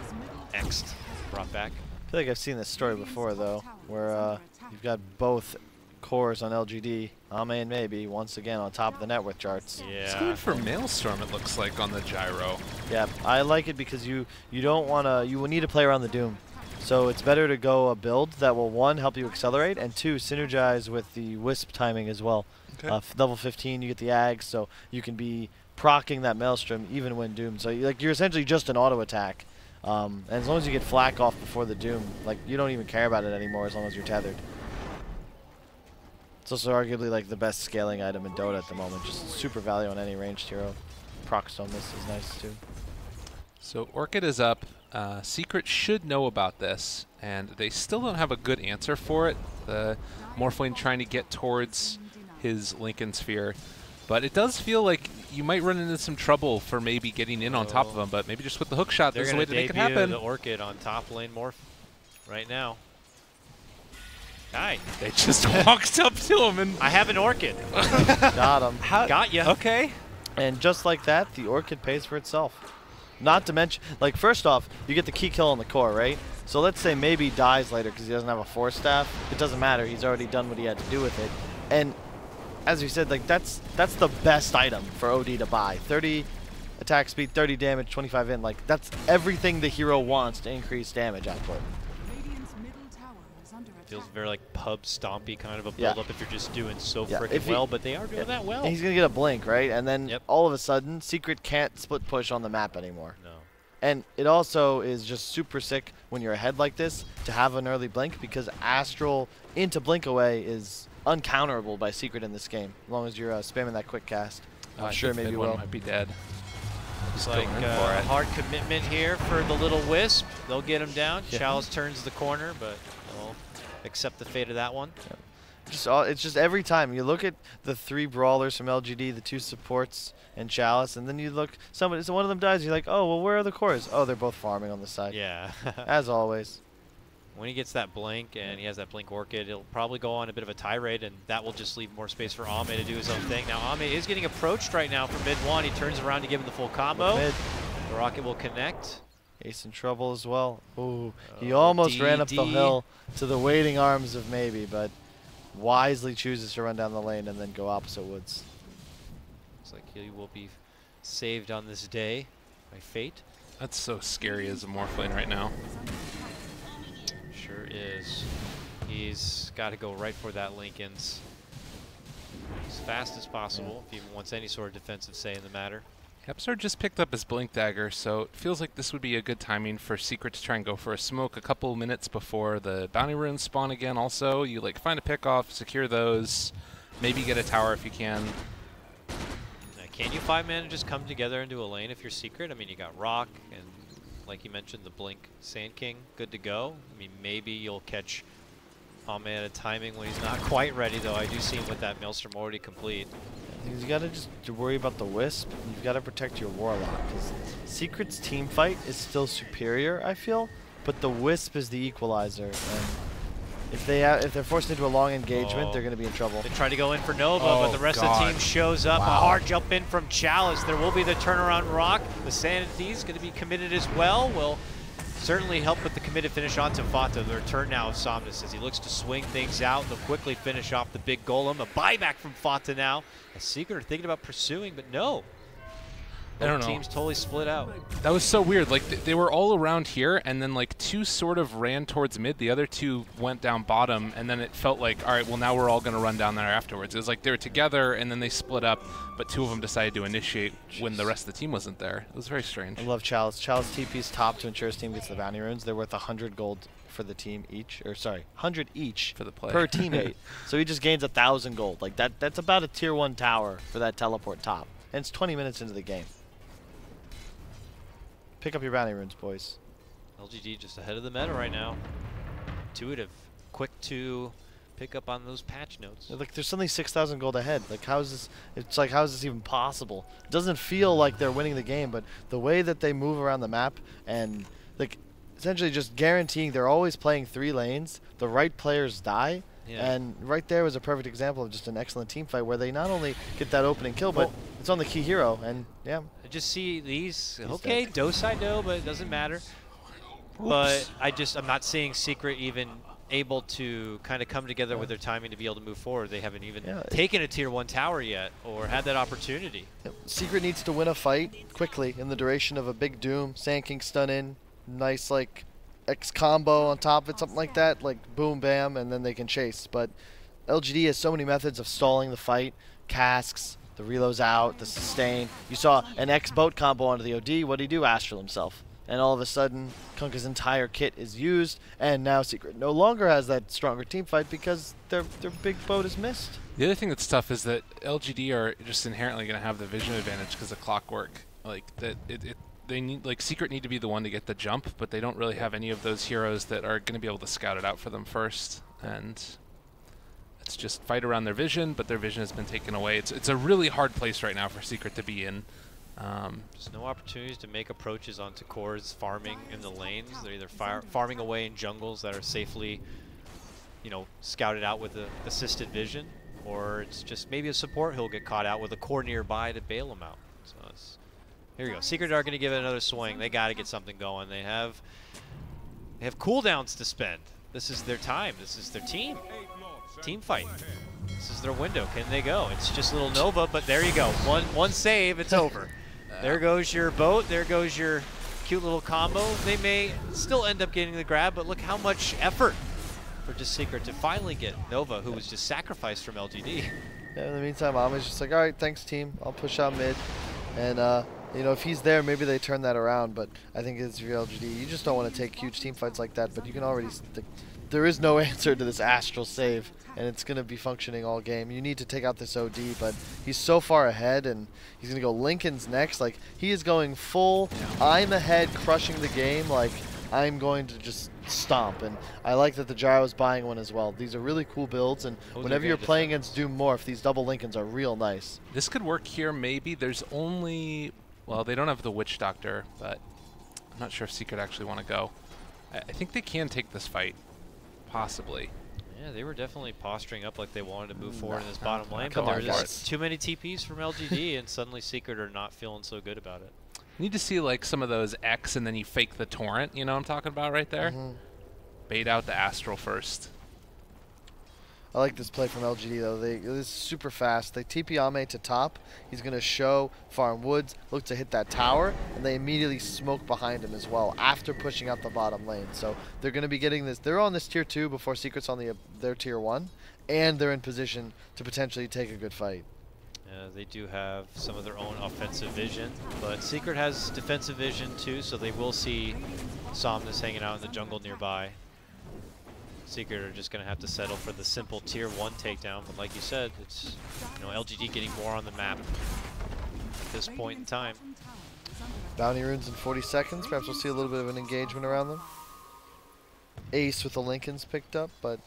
X'd. Brought back. I feel like I've seen this story before, though, where you've got both cores on LGD, Ame and Maybe, once again on top of the net worth charts. It's Yeah. good for Maelstrom, it looks like, on the gyro. Yeah, I like it because you don't want to, you will need to play around the Doom. So it's better to go a build that will, 1, help you accelerate, and 2, synergize with the Wisp timing as well. Okay. Level 15, you get the Ag, so you can be proccing that Maelstrom even when Doom. So you're essentially just an auto attack. And as long as you get flak off before the Doom, like, you don't even care about it anymore as long as you're tethered. It's also arguably like the best scaling item in Dota at the moment. Just super value on any ranged hero. Procs on this is nice too. So Orchid is up. Secret should know about this, and they still don't have a good answer for it. The Morphling trying to get towards his Lincoln Sphere. But it does feel like you might run into some trouble for maybe getting in on top of him, but maybe just with the hook shot, They're there's a going way to to make it debut happen. the Orchid on top lane morph right now. Hi. They just walked up to him and... I have an Orchid. Got him. Got ya. Okay. And just like that, the Orchid pays for itself. Not to mention, like, first off, you get the key kill on the core, right? So let's say maybe dies later because he doesn't have a Force Staff. It doesn't matter. He's already done what he had to do with it. And as we said, like, that's the best item for OD to buy. 30 attack speed, 30 damage, 25 in. Like, that's everything the hero wants to increase damage output. Feels very like pub stompy kind of a build up if you're just doing so Yeah, freaking well, but they are doing that well. And he's going to get a blink, right? And then Yep. all of a sudden, Secret can't split push on the map anymore. No. And it also is just super sick when you're ahead like this to have an early blink because Astral into blink away is uncounterable by Secret in this game, as long as you're spamming that quick cast. I Sure, think maybe mid one will. might be dead. Looks Still like in for it. hard commitment here for the little Wisp. They'll get him down. Yeah. Chalice turns the corner, but they'll accept the fate of that one. It's just every time you look at the 3 brawlers from LGD, the 2 supports and Chalice, and then you look, so one of them dies, you're like, oh, well, where are the cores? Oh, they're both farming on the side. Yeah. As always. When he gets that blink and he has that blink orchid, he'll probably go on a bit of a tirade, and that will just leave more space for Ame to do his own thing. Now Ame is getting approached right now from mid one. He turns around to give him the full combo. Mid. The rocket will connect. Ace in trouble as well. Ooh, he almost ran up the hill to the waiting arms of maybe, but wisely chooses to run down the lane and then go opposite woods. Looks like he will be saved on this day by fate. That's so scary as a morph lane right now. Sure is. He's got to go right for that Lincoln's as fast as possible if he even wants any sort of defensive say in the matter. Hepstar just picked up his Blink Dagger, so it feels like this would be a good timing for Secret to try and go for a smoke a couple minutes before the bounty runes spawn again. Also, you like find a pickoff, secure those, maybe get a tower if you can. Now, can you 5-man just come together into a lane if you're Secret? I mean, you got Rock and, like you mentioned, the Blink Sand King good to go. I mean, maybe you'll catch Ame at a timing when he's not quite ready, though. I do see him with that Maelstrom already complete. You gotta just worry about the Wisp. You've got to protect your Warlock, because Secret's team fight is still superior, I feel, but the Wisp is the equalizer. And if they're forced into a long engagement, they're gonna be in trouble. They try to go in for Nova, but the rest of the team shows up. Wow. A hard jump in from Chalice. There will be the turnaround Rock. The Sanity is going to be committed as well. Will certainly help with the committed finish onto Fata. The return now of Somnus as he looks to swing things out. They'll quickly finish off the big golem. A buyback from Fata now. A Secret are thinking about pursuing, but no. I don't know. Teams totally split out. That was so weird. Like they were all around here, and then like two sort of ran towards mid. The other two went down bottom, and then it felt like, all right, well now we're all going to run down there afterwards. It was like they were together, and then they split up, but two of them decided to initiate when the rest of the team wasn't there. It was very strange. I love Chalice. Chalice TP's top to ensure his team gets the bounty runes. They're worth 100 gold for the team each, or sorry, 100 each for the play per teammate. So he just gains 1,000 gold. Like that's about a tier 1 tower for that teleport top, and it's 20 minutes into the game. Pick up your bounty runes, boys. LGD just ahead of the meta right now. Intuitive, quick to pick up on those patch notes. Like there's suddenly 6,000 gold ahead. Like how is this? It's like how is this even possible? It doesn't feel like they're winning the game, but the way that they move around the map and like essentially just guaranteeing they're always playing 3 lanes. The right players die. Yeah. And right there was a perfect example of just an excellent team fight where they not only get that opening kill, but it's on the key hero. And yeah, I just see these. Okay, Dosai do, but it doesn't matter. But I'm not seeing Secret even able to kind of come together with their timing to be able to move forward. They haven't even taken a tier 1 tower yet or had that opportunity. Secret needs to win a fight quickly in the duration of a big Doom. Sand King stun in, nice like X combo on top of it, something like that, like boom, bam, and then they can chase. But LGD has so many methods of stalling the fight. Casks, the reloads out, the sustain. You saw an X boat combo onto the OD. What did he do? Astral himself. And all of a sudden, Kunkka's entire kit is used, and now Secret no longer has that stronger team fight because their big boat is missed. The other thing that's tough is that LGD are just inherently going to have the vision advantage because of clockwork. Like that, they need Secret need to be the one to get the jump, but they don't really have any of those heroes that are going to be able to scout it out for them first. And it's just fight around their vision, but their vision has been taken away. It's a really hard place right now for Secret to be in. There's no opportunities to make approaches onto cores farming in the lanes. They're either farming away in jungles that are safely, scouted out with the assisted vision, or it's just maybe a support he'll get caught out with a core nearby to bail him out. So here we go. Secret are going to give it another swing. They got to get something going. They have cooldowns to spend. This is their time. This is their team fight. This is their window. Can they go? It's just little Nova, but there you go. One save, it's over. There goes your boat. There goes your cute little combo. They may still end up getting the grab, but look how much effort for just Secret to finally get Nova, who was just sacrificed from LGD. Yeah, in the meantime, Ami's just like, all right, thanks, team. I'll push out mid. And, if he's there, maybe they turn that around. But I think it's for LGD. You just don't want to take huge team fights like that. But you can already... there is no answer to this Astral save. And it's going to be functioning all game. You need to take out this OD, but he's so far ahead, and he's going to go Lincoln's next. Like, he is going full, I'm ahead, crushing the game. Like, I'm going to just stomp. And I like that the Gyro is buying one as well. These are really cool builds, and whenever you're playing against Doom Morph, these double Lincolns are real nice. This could work here, maybe. There's only... Well, they don't have the Witch Doctor, but I'm not sure if Secret actually want to go. I think they can take this fight, possibly. Yeah, they were definitely posturing up like they wanted to move forward in this bottom lane, come but on, there were guys. just too many TPs from LGD, and suddenly Secret are not feeling so good about it. You need to see like some of those X and then you fake the torrent, you know what I'm talking about right there? Bait out the Astral first. I like this play from LGD though. This is super fast. They TP Ame to top. He's gonna show Farm Woods, look to hit that tower, and they immediately smoke behind him as well after pushing out the bottom lane. So they're gonna be getting this. They're on this tier 2 before Secret's on their tier 1, and they're in position to potentially take a good fight. They do have some of their own offensive vision, but Secret has defensive vision too, so they will see Somnus hanging out in the jungle nearby. Secret are just going to have to settle for the simple tier 1 takedown, but like you said, it's LGD getting more on the map at this point in time. Bounty runes in 40 seconds. Perhaps we'll see a little bit of an engagement around them. Ace with the Lincolns picked up, but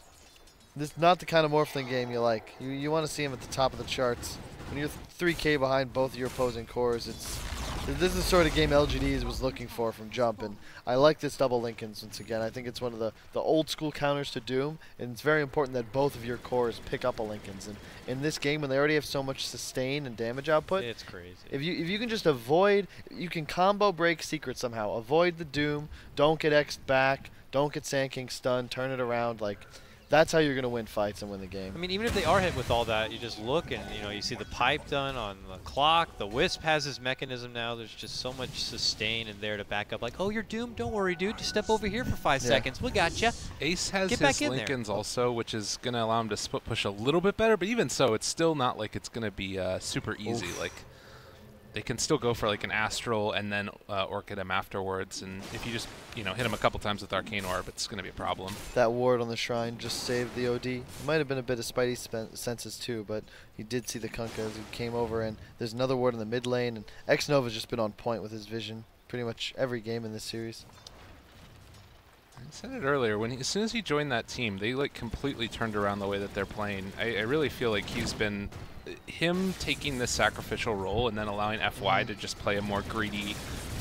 this is not the kind of Morphling game you like. You want to see him at the top of the charts. When you're 3K behind both of your opposing cores, this is the sort of game LGD was looking for from jump, and I like this double Lincolns once again. I think it's one of the old school counters to Doom, and it's very important that both of your cores pick up a Lincolns. And in this game, when they already have so much sustain and damage output, it's crazy. If you can just avoid, you can combo break Secret somehow. Avoid the Doom, don't get X'd back, don't get Sand King stunned, turn it around, like. That's how you're going to win fights and win the game. I mean, even if they are hit with all that, you just look and, you see the pipe done on the clock. The Wisp has his mechanism now. There's just so much sustain in there to back up. Like, oh, you're doomed. Don't worry, dude. Just step over here for 5 seconds. We got you. Ace has his Lincolns also, which is going to allow him to split push a little bit better. But even so, it's still not like it's going to be super easy. Oof. Like, they can still go for like an Astral and then Orchid him afterwards. And if you just, hit him a couple times with Arcane Orb, it's going to be a problem. That ward on the Shrine just saved the OD. It might have been a bit of Spidey senses too, but he did see the Kunkka as he came over, and there's another ward in the mid lane, and X-Nova's just been on point with his vision pretty much every game in this series. I said it earlier, as soon as he joined that team, they like completely turned around the way that they're playing. I really feel like he's been him taking this sacrificial role and then allowing FY to just play a more greedy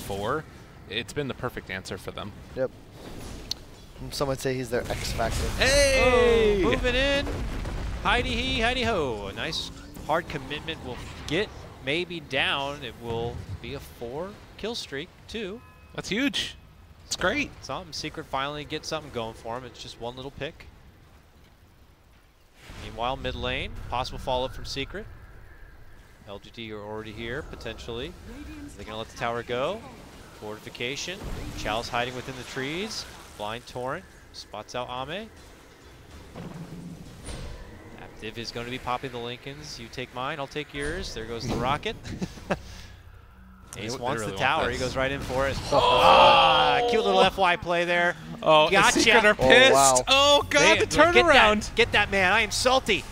4. It's been the perfect answer for them. Yep. Some might say he's their X factor. Hey! Oh, moving in. Heidi-hee, heidi-ho. A nice hard commitment will get maybe down. It will be a 4 kill streak, too. That's huge. It's great. Something Secret finally get something going for him. It's just one little pick. Meanwhile, mid lane, possible follow-up from Secret. LGD are already here, potentially. They're going to let the tower go. Fortification. Chalice hiding within the trees. Blind Torrent. Spots out Ame. Active is going to be popping the Lincolns. You take mine, I'll take yours. There goes the rocket. Ace wants the tower. He goes right in for it. Cute little FY play there. Oh, gotcha. the Secret are pissed. Wow. Oh, God, the turnaround. Get that man. I am salty.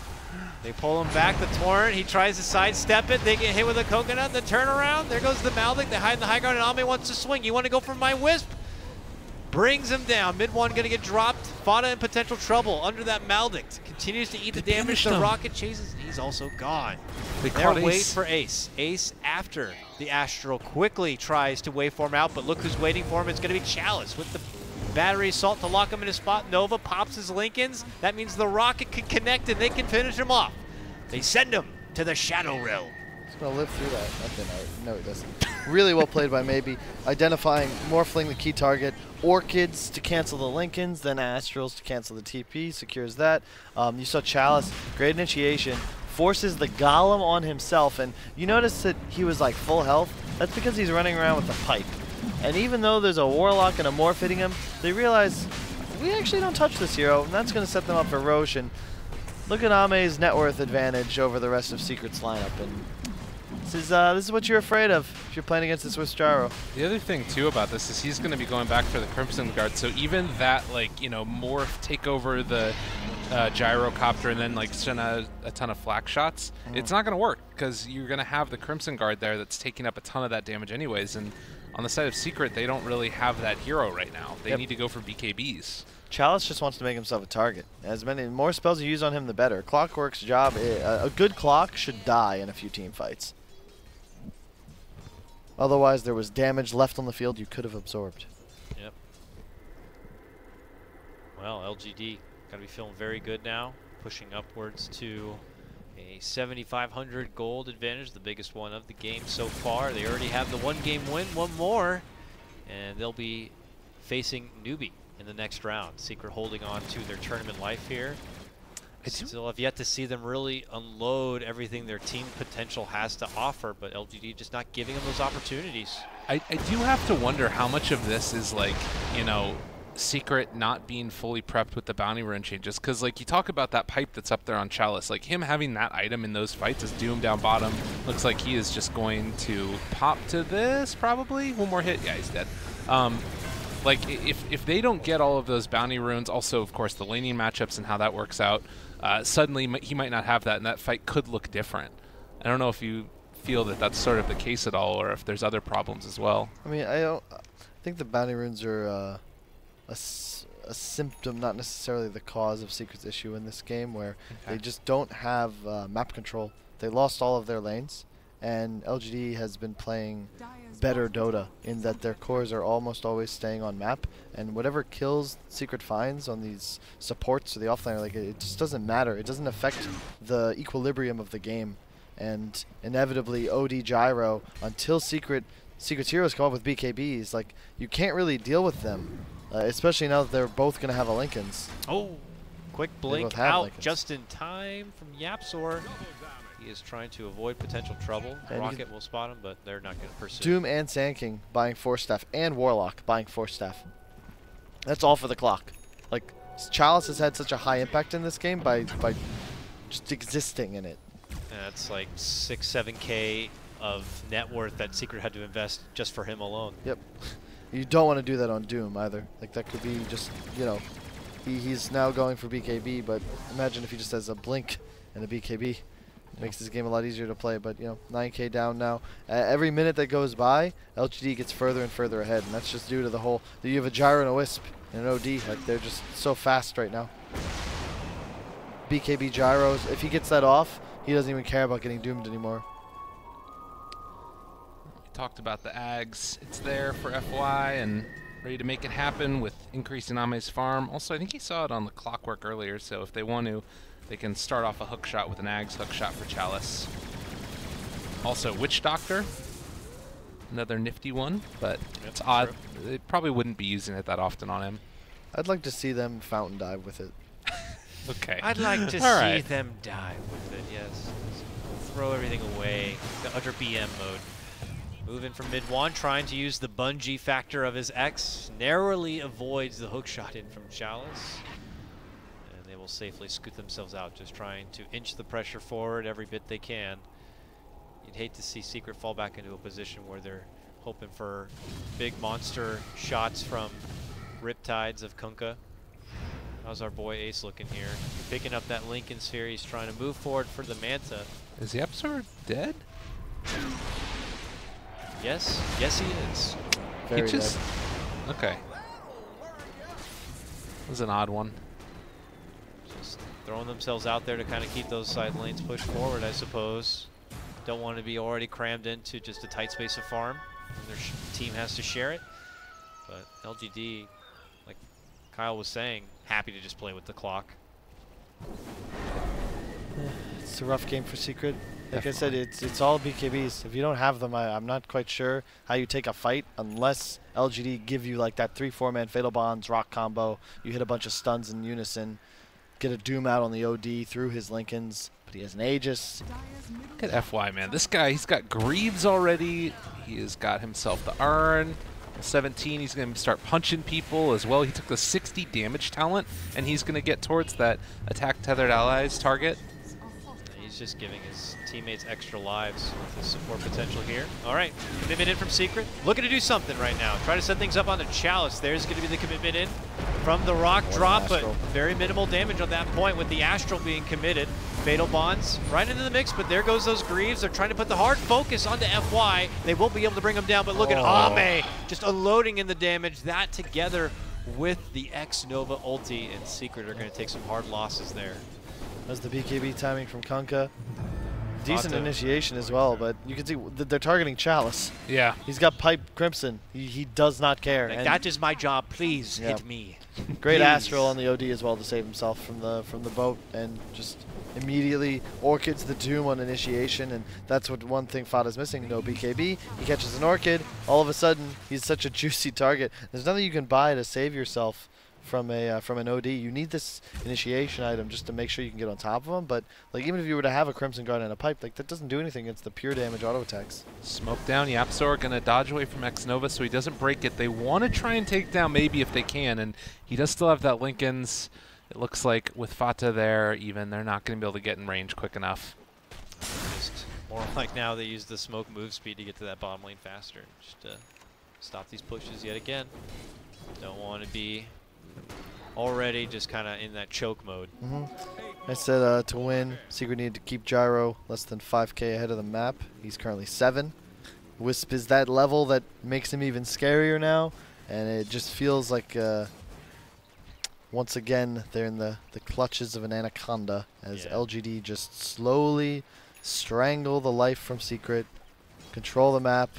They pull him back, the Torrent. He tries to sidestep it. They get hit with a coconut. The turnaround. There goes the Maldic. They hide in the high ground, and Ame wants to swing. You want to go for my Wisp? Brings him down. Mid one going to get dropped. Fada in potential trouble under that Maldic. Continues to eat the damage. The rocket chases, and he's also gone. They're waiting for Ace. Ace, after the Astral, quickly tries to waveform out, but look who's waiting for him. It's going to be Chalice with the battery assault to lock him in his spot. Nova pops his Lincolns. That means the rocket can connect and they can finish him off. They send him to the Shadow Realm. He's going to live through that. No, he doesn't. Really well played by Maybe. Identifying Morphling, the key target. Orchids to cancel the Lincolns, then Astrals to cancel the TP. Secures that. You saw Chalice, great initiation. Forces the Golem on himself, and you notice that he was like full health. That's because he's running around with a pipe. And even though there's a Warlock and a Morph hitting him, they realize we actually don't touch this hero, and that's going to set them up for Roche. And look at Ame's net worth advantage over the rest of Secret's lineup. And this is what you're afraid of if you're playing against this with Gyro. The other thing too about this is he's going to be going back for the Crimson Guard, so even that morph, take over the gyrocopter and then like send a ton of flak shots, it's not going to work because you're going to have the Crimson Guard there that's taking up a ton of that damage anyways. And on the side of Secret, they don't really have that hero right now. They need to go for BKBs. Chalice just wants to make himself a target. As many more spells you use on him, the better. Clockwork's job, a good clock should die in a few team fights. Otherwise, there was damage left on the field you could have absorbed. Yep. Well, LGD got to be feeling very good now, pushing upwards to a 7,500 gold advantage, the biggest one of the game so far. They already have the one-game win, one more, and they'll be facing Newbie in the next round. Secret holding on to their tournament life here. I still have yet to see them really unload everything their team potential has to offer, but LGD just not giving them those opportunities. I do have to wonder how much of this is like, you know, Secret not being fully prepped with the bounty rune changes, because like you talk about that pipe that's up there on Chalice, like him having that item in those fights is Doom down bottom. Looks like he is just going to pop to this probably. One more hit, yeah, he's dead. Like if they don't get all of those bounty runes, also of course the laning matchups and how that works out, suddenly he might not have that, and that fight could look different. I don't know if you feel that that's sort of the case at all, or if there's other problems as well. I mean, I think the bounty runes are a symptom, not necessarily the cause of Secret's issue in this game, where they just don't have map control. They lost all of their lanes, and LGD has been playing better Dota in that their cores are almost always staying on map, and whatever kills Secret finds on these supports or the offlaner, like it just doesn't matter. It doesn't affect the equilibrium of the game, and inevitably OD Gyro, until Secret's heroes come up with BKBs, like you can't really deal with them. Especially now that they're both going to have a Lincolns. Oh, quick blink out Lincolns just in time from Yapzor. He is trying to avoid potential trouble. And Rocket will spot him, but they're not going to pursue. Doom and Sand King buying Force Staff, and Warlock buying Force Staff. That's all for the clock. Like, Chalice has had such a high impact in this game by just existing in it. And that's like 6-7K of net worth that Secret had to invest just for him alone. Yep. You don't want to do that on Doom either. Like, that could be just, you know, he's now going for BKB, but imagine if he just has a blink and a BKB. It makes this game a lot easier to play, but, you know, 9K down now. Every minute that goes by, LGD gets further and further ahead, and that's just due to the whole, you have a Gyro and a Wisp and an OD. Like, they're just so fast right now. BKB Gyros, if he gets that off, he doesn't even care about getting doomed anymore. Talked about the Ags. It's there for FY and ready to make it happen with increasing Ame's farm. Also, I think he saw it on the clockwork earlier, so if they want to, they can start off a hook shot with an Ags hook shot for Chalice. Also, Witch Doctor. Another nifty one, but it's odd. True. They probably wouldn't be using it that often on him. I'd like to see them fountain dive with it. Okay. I'd like to see them dive with it, yes. Throw everything away. The utter BM mode. Moving from mid one, trying to use the bungee factor of his X. Narrowly avoids the hook shot in from Chalice. And they will safely scoot themselves out, just trying to inch the pressure forward every bit they can. You'd hate to see Secret fall back into a position where they're hoping for big monster shots from Riptides of Kunkka. How's our boy Ace looking here? Picking up that Lincoln Sphere, he's trying to move forward for the Manta. Is the Yapzor dead? Yes, yes he is. Very he just dead. Okay. That was an odd one. Just throwing themselves out there to kind of keep those side lanes pushed forward, I suppose. Don't want to be already crammed into just a tight space of farm, and their team has to share it. But LGD, like Kyle was saying, happy to just play with the clock. It's a rough game for Secret. Like I said, it's all BKBs. If you don't have them, I'm not quite sure how you take a fight unless LGD give you like that 3-4 man Fatal Bonds rock combo. You hit a bunch of stuns in unison, get a Doom out on the OD through his Lincolns, but he has an Aegis. Look at FY, man. This guy, he's got Greaves already. He has got himself the Urn. 17, he's going to start punching people as well. He took the 60 damage talent, and he's going to get towards that attack tethered allies target. He's just giving his teammates extra lives with his support potential here. All right, commitment in from Secret. Looking to do something right now. Try to set things up on the Chalice. There's going to be the commitment in from the rock drop, but very minimal damage on that point with the Astral being committed. Fatal Bonds right into the mix, but there goes those Greaves. They're trying to put the hard focus onto FY. They won't be able to bring him down, but look at Ame just unloading in the damage. That together with the X-Nova ulti and Secret are going to take some hard losses there. That's the BKB timing from Kunkka. Decent initiation as well, but you can see they're targeting Chalice. Yeah. He's got Pipe Crimson. He does not care. Like, that is my job. Please hit me. Great Please. Astral on the OD as well to save himself from the boat, and just immediately Orchid's the Doom on initiation, and that's what one thing Fata's missing. No BKB, he catches an Orchid, all of a sudden he's such a juicy target. There's nothing you can buy to save yourself from an OD. You need this initiation item just to make sure you can get on top of him, but like even if you were to have a Crimson Guard and a pipe, like that doesn't do anything against the pure damage auto attacks. Smoke down, Yapzor gonna dodge away from X-Nova so he doesn't break it. They want to try and take down maybe if they can, and he does still have that Lincoln's. It looks like with Fata there, even, they're not going to be able to get in range quick enough. Just more like now they use the smoke move speed to get to that bottom lane faster. Just to stop these pushes yet again. Don't want to be already just kind of in that choke mode. I said to win, Secret needed to keep Gyro less than 5k ahead of the map. He's currently 7. Wisp is that level that makes him even scarier now, and it just feels like once again they're in the clutches of an anaconda as LGD just slowly strangle the life from Secret, control the map,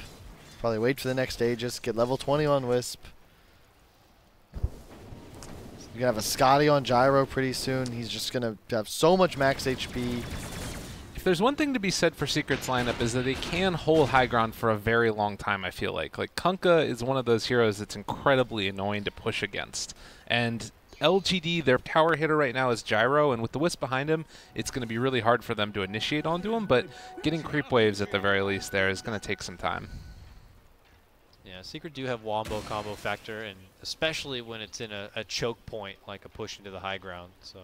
probably wait for the next Aegis, get level 20 on Wisp. You're going to have a Scotty on Gyro pretty soon. He's just going to have so much max HP. If there's one thing to be said for Secret's lineup is that they can hold high ground for a very long time, I feel like. Like, Kunkka is one of those heroes that's incredibly annoying to push against. And LGD, their power hitter right now is Gyro, and with the Wisp behind him, it's going to be really hard for them to initiate onto him, but getting creep waves at the very least there is going to take some time. Yeah, Secret do have wombo combo factor, and especially when it's in a choke point, like a push into the high ground. So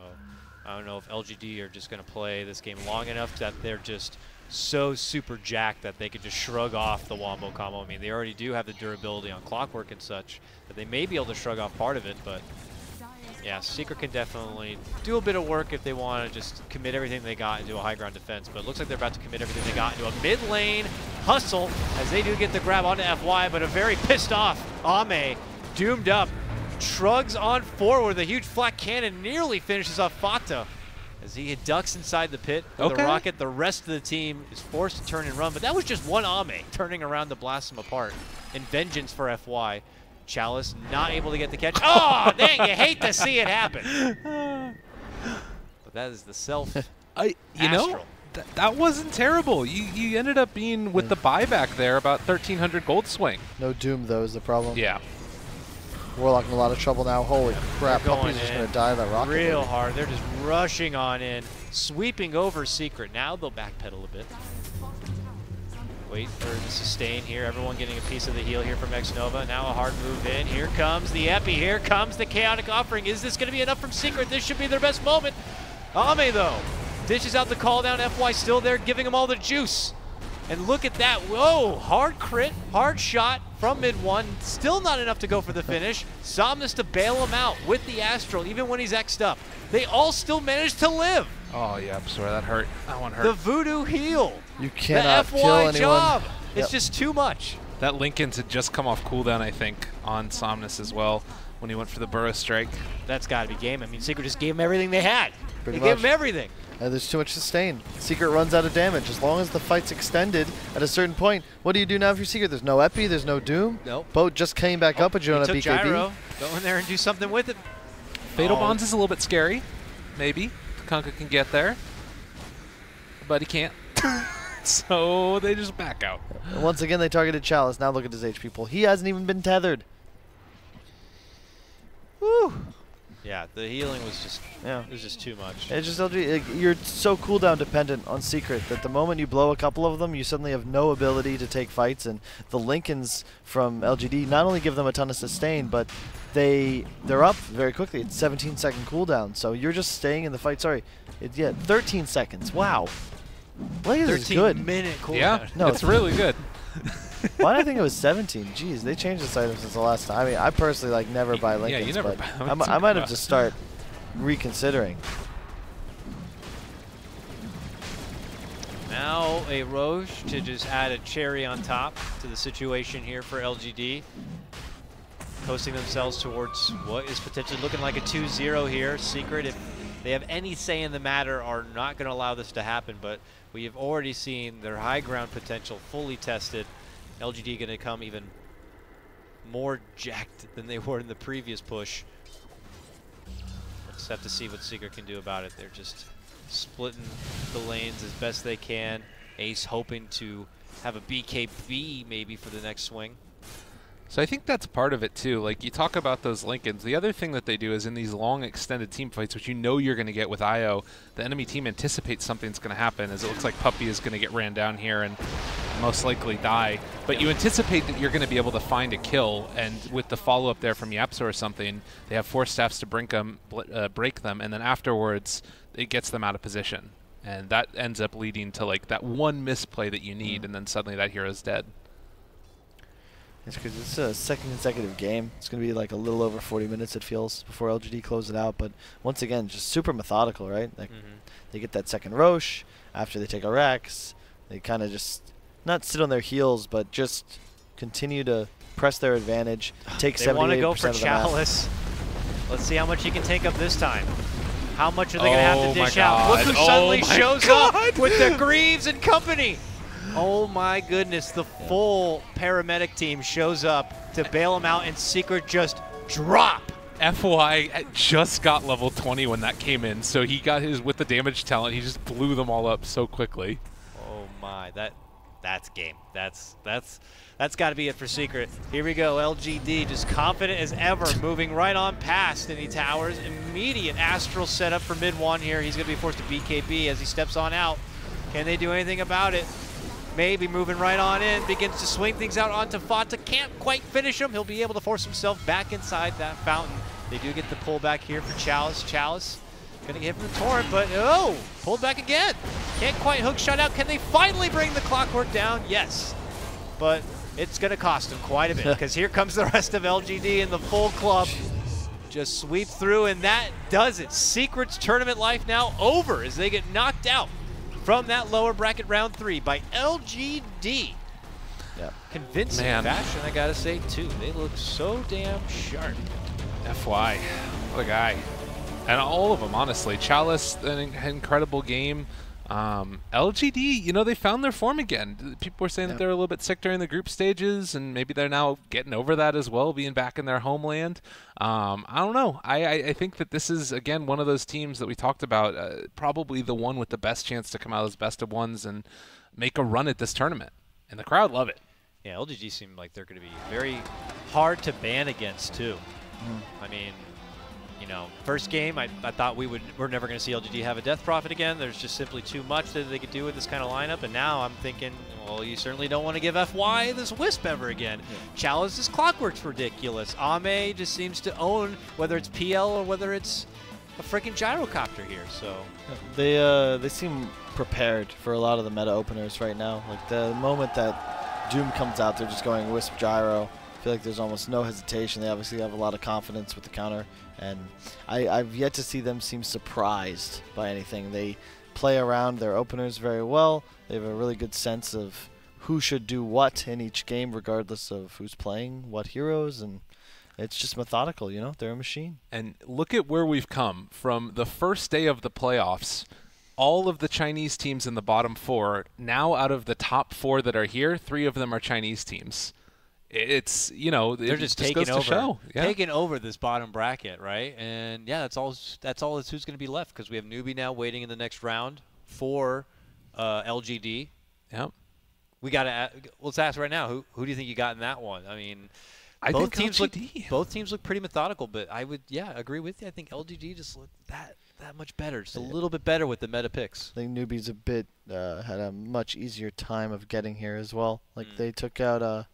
I don't know if LGD are just going to play this game long enough that they're just so super jacked that they could just shrug off the wombo combo. I mean, they already do have the durability on Clockwork and such, that they may be able to shrug off part of it, but yeah, Secret can definitely do a bit of work if they want to just commit everything they got into a high ground defense. But it looks like they're about to commit everything they got into a mid lane hustle as they do get the grab onto FY, but a very pissed off Ame, doomed up, shrugs on forward. The huge flat cannon nearly finishes off Fata as he ducks inside the pit with a rocket. The rest of the team is forced to turn and run, but that was just one Ame turning around to blast them apart. And vengeance for FY. Chalice not able to get the catch. Oh, dang, you hate to see it happen. But that is the you know, that wasn't terrible. You ended up being with the buyback there about 1,300 gold swing. No Doom, though, is the problem. Yeah. Warlock in a lot of trouble now. Holy crap, Puppy's just going to die of that rocket. Real hard. They're just rushing on in, sweeping over Secret. Now they'll backpedal a bit. Wait for the sustain here. Everyone getting a piece of the heal here from X-Nova. Now a hard move in. Here comes the Epi. Here comes the Chaotic Offering. Is this going to be enough from Secret? This should be their best moment. Ame, though, dishes out the call down. FY still there, giving them all the juice. And look at that. Whoa, hard crit, hard shot from mid one. Still not enough to go for the finish. Somnus to bail him out with the Astral, even when he's X'd up. They all still managed to live. Oh, yeah, I'm sorry, that hurt. That one hurt. The voodoo heal. You cannot the kill FY anyone. job. It's just too much. That Lincoln's had just come off cooldown, I think, on Somnus as well when he went for the Burrow Strike. That's got to be game. I mean, Secret just gave him everything they had. Pretty They much. gave him everything. There's too much sustain. Secret runs out of damage. As long as the fight's extended at a certain point, what do you do now if you're Secret? There's no Epi, there's no Doom. Nope. Boat just came back up, but you don't have took BKB. Gyro. Go in there and do something with it. Fatal Bonds is a little bit scary, maybe. Kunkka can get there, but he can't. So they just back out. And once again, they targeted Chalice. Now look at his HP pool. He hasn't even been tethered. Woo! Yeah, the healing was just it was just too much. It's just you're so cooldown dependent on Secret that the moment you blow a couple of them, you suddenly have no ability to take fights. And the Lincolns from LGD not only give them a ton of sustain, but they're up very quickly. It's 17-second cooldown, so you're just staying in the fight. Sorry, 13 seconds. Wow, Blaze is good. 13-minute cooldown. Yeah, no, it's really good. Why did I think it was 17? Jeez, they changed this item since the last time. I mean, I personally never buy Lincolns. Yeah, you never but buy them. I might have to start reconsidering. Now a Roche to just add a cherry on top to the situation here for LGD. Posting themselves towards what is potentially looking like a 2-0 here. Secret, if they have any say in the matter, are not going to allow this to happen, but we have already seen their high ground potential fully tested. LGD going to come even more jacked than they were in the previous push. just have to see what Secret can do about it. They're just splitting the lanes as best they can. Ace hoping to have a BKB maybe for the next swing. So I think that's part of it too. Like, you talk about those Lincolns. The other thing that they do is in these long extended team fights, which you know you're going to get with IO, the enemy team anticipates something's going to happen, as it looks like Puppy is going to get ran down here and most likely die. But you anticipate that you're going to be able to find a kill, and with the follow-up there from Yapso or something, they have 4 staffs to break them, and then afterwards it gets them out of position. And that ends up leading to like that one misplay that you need, and then suddenly that hero's dead. It's because it's a second consecutive game. It's going to be like a little over 40 minutes, it feels, before LGD close it out. But once again, just super methodical, right? Like they get that second Roche. After they take a Rex, they kind of just not sit on their heels, but just continue to press their advantage. Take 78% of the map. They want to go for Chalice. Let's see how much he can take up this time. How much are they going to have to dish out? Look who suddenly shows up with the Greaves and company. Oh my goodness, the full paramedic team shows up to bail him out, and Secret just drop. FY just got level 20 when that came in, so he got his with the damage talent. He just blew them all up so quickly. Oh my, that's game. That's got to be it for Secret. Here we go, LGD just confident as ever, moving right on past any towers. Immediate astral setup for mid one here. He's going to be forced to BKB as he steps on out. Can they do anything about it? Maybe moving right on in, begins to swing things out onto Fata. Can't quite finish him. He'll be able to force himself back inside that fountain. They do get the pull back here for Chalice. Chalice gonna get hit from the torrent, but oh, pulled back again. Can't quite hook shot out. Can they finally bring the clockwork down? Yes, but it's gonna cost him quite a bit, because here comes the rest of LGD and the full club. Just sweep through, and that does it. Secret's tournament life now over as they get knocked out from that lower bracket round 3 by LGD. Yep. Convincing fashion, I gotta say, too. They look so damn sharp. FY, what a guy. And all of them, honestly. Chalice, an incredible game. LGD, you know, they found their form again. People were saying that they were a little bit sick during the group stages, and maybe they're now getting over that as well, being back in their homeland. I don't know. I think that this is, again, one of those teams that we talked about, probably the one with the best chance to come out as best of ones and make a run at this tournament. And the crowd love it. Yeah, LGD seem like they're going to be very hard to ban against, too. I mean, you know, first game, I thought we're never going to see LGD have a Death Prophet again. There's just simply too much that they could do with this kind of lineup. And now I'm thinking, well, you certainly don't want to give FY this Wisp ever again. Chalice's Clockwork's ridiculous. Ame just seems to own, whether it's PL or whether it's a freaking gyrocopter here. So they seem prepared for a lot of the meta openers right now. Like the moment that Doom comes out, they're just going Wisp Gyro. I feel like there's almost no hesitation. They obviously have a lot of confidence with the counter, and I've yet to see them seem surprised by anything. They play around their openers very well. They have a really good sense of who should do what in each game, regardless of who's playing what heroes, and it's just methodical, you know? They're a machine. And look at where we've come from the first day of the playoffs. All of the Chinese teams in the bottom 4, now out of the top 4 that are here, 3 of them are Chinese teams. It's, you know, they're just taking over, taking over this bottom bracket, right? And yeah, that's all. That's who's going to be left, because we have Newbie now waiting in the next round for LGD. Yep. We got to. Let's ask right now. Who do you think you got in that one? I mean, both teams look pretty methodical, but I would agree with you. I think LGD just looked that much better, just a little bit better with the meta picks. I think Newbie's a bit had a much easier time of getting here as well. Like they took out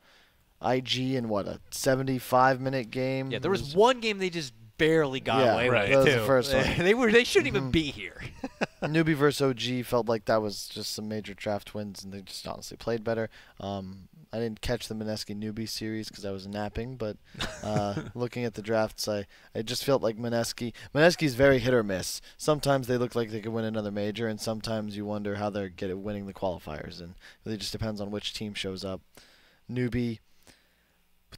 IG in what, a 75-minute game? Yeah, there was one game they just barely got away with. That was the first one. They shouldn't even be here. Newbie versus OG felt like that was just some major draft wins, and they just honestly played better. I didn't catch the Mineski Newbie series because I was napping, but looking at the drafts, I just felt like Mineski's very hit or miss. Sometimes they look like they could win another major, and sometimes you wonder how they're winning the qualifiers, and it really just depends on which team shows up. Newbie,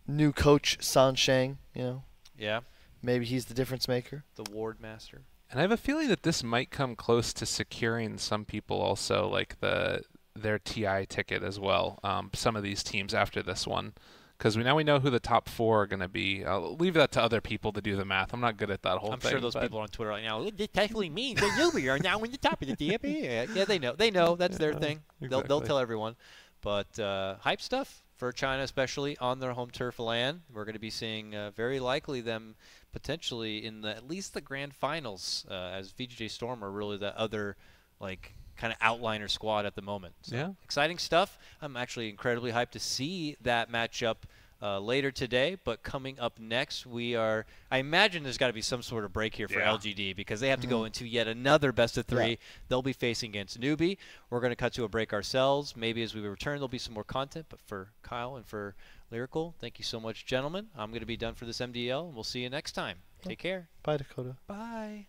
new coach San Shang, you know. Yeah. Maybe he's the difference maker. The Ward Master. And I have a feeling that this might come close to securing some people also, like their TI ticket as well. Some of these teams after this one, because now we know who the top 4 are going to be. I'll leave that to other people to do the math. I'm not good at that whole I'm thing. sure those people on Twitter right now, this technically means that Newbie are now in the top of the DFA. Yeah, they know. They know. That's their thing. Exactly. They'll tell everyone. But hype stuff for China, especially on their home turf land. We're going to be seeing very likely them potentially in at least the grand finals, as VGJ Storm are really the other kind of outliner squad at the moment. So Yeah. exciting stuff. I'm actually incredibly hyped to see that matchup later today, but coming up next, I imagine there's got to be some sort of break here for LGD because they have to go into yet another best of 3. Yeah. They'll be facing against Newbie. We're going to cut to a break ourselves. Maybe as we return, there'll be some more content, but for Kyle and for Lyrical, thank you so much, gentlemen. I'm going to be done for this MDL, and we'll see you next time. Take care. Bye, Dakota. Bye.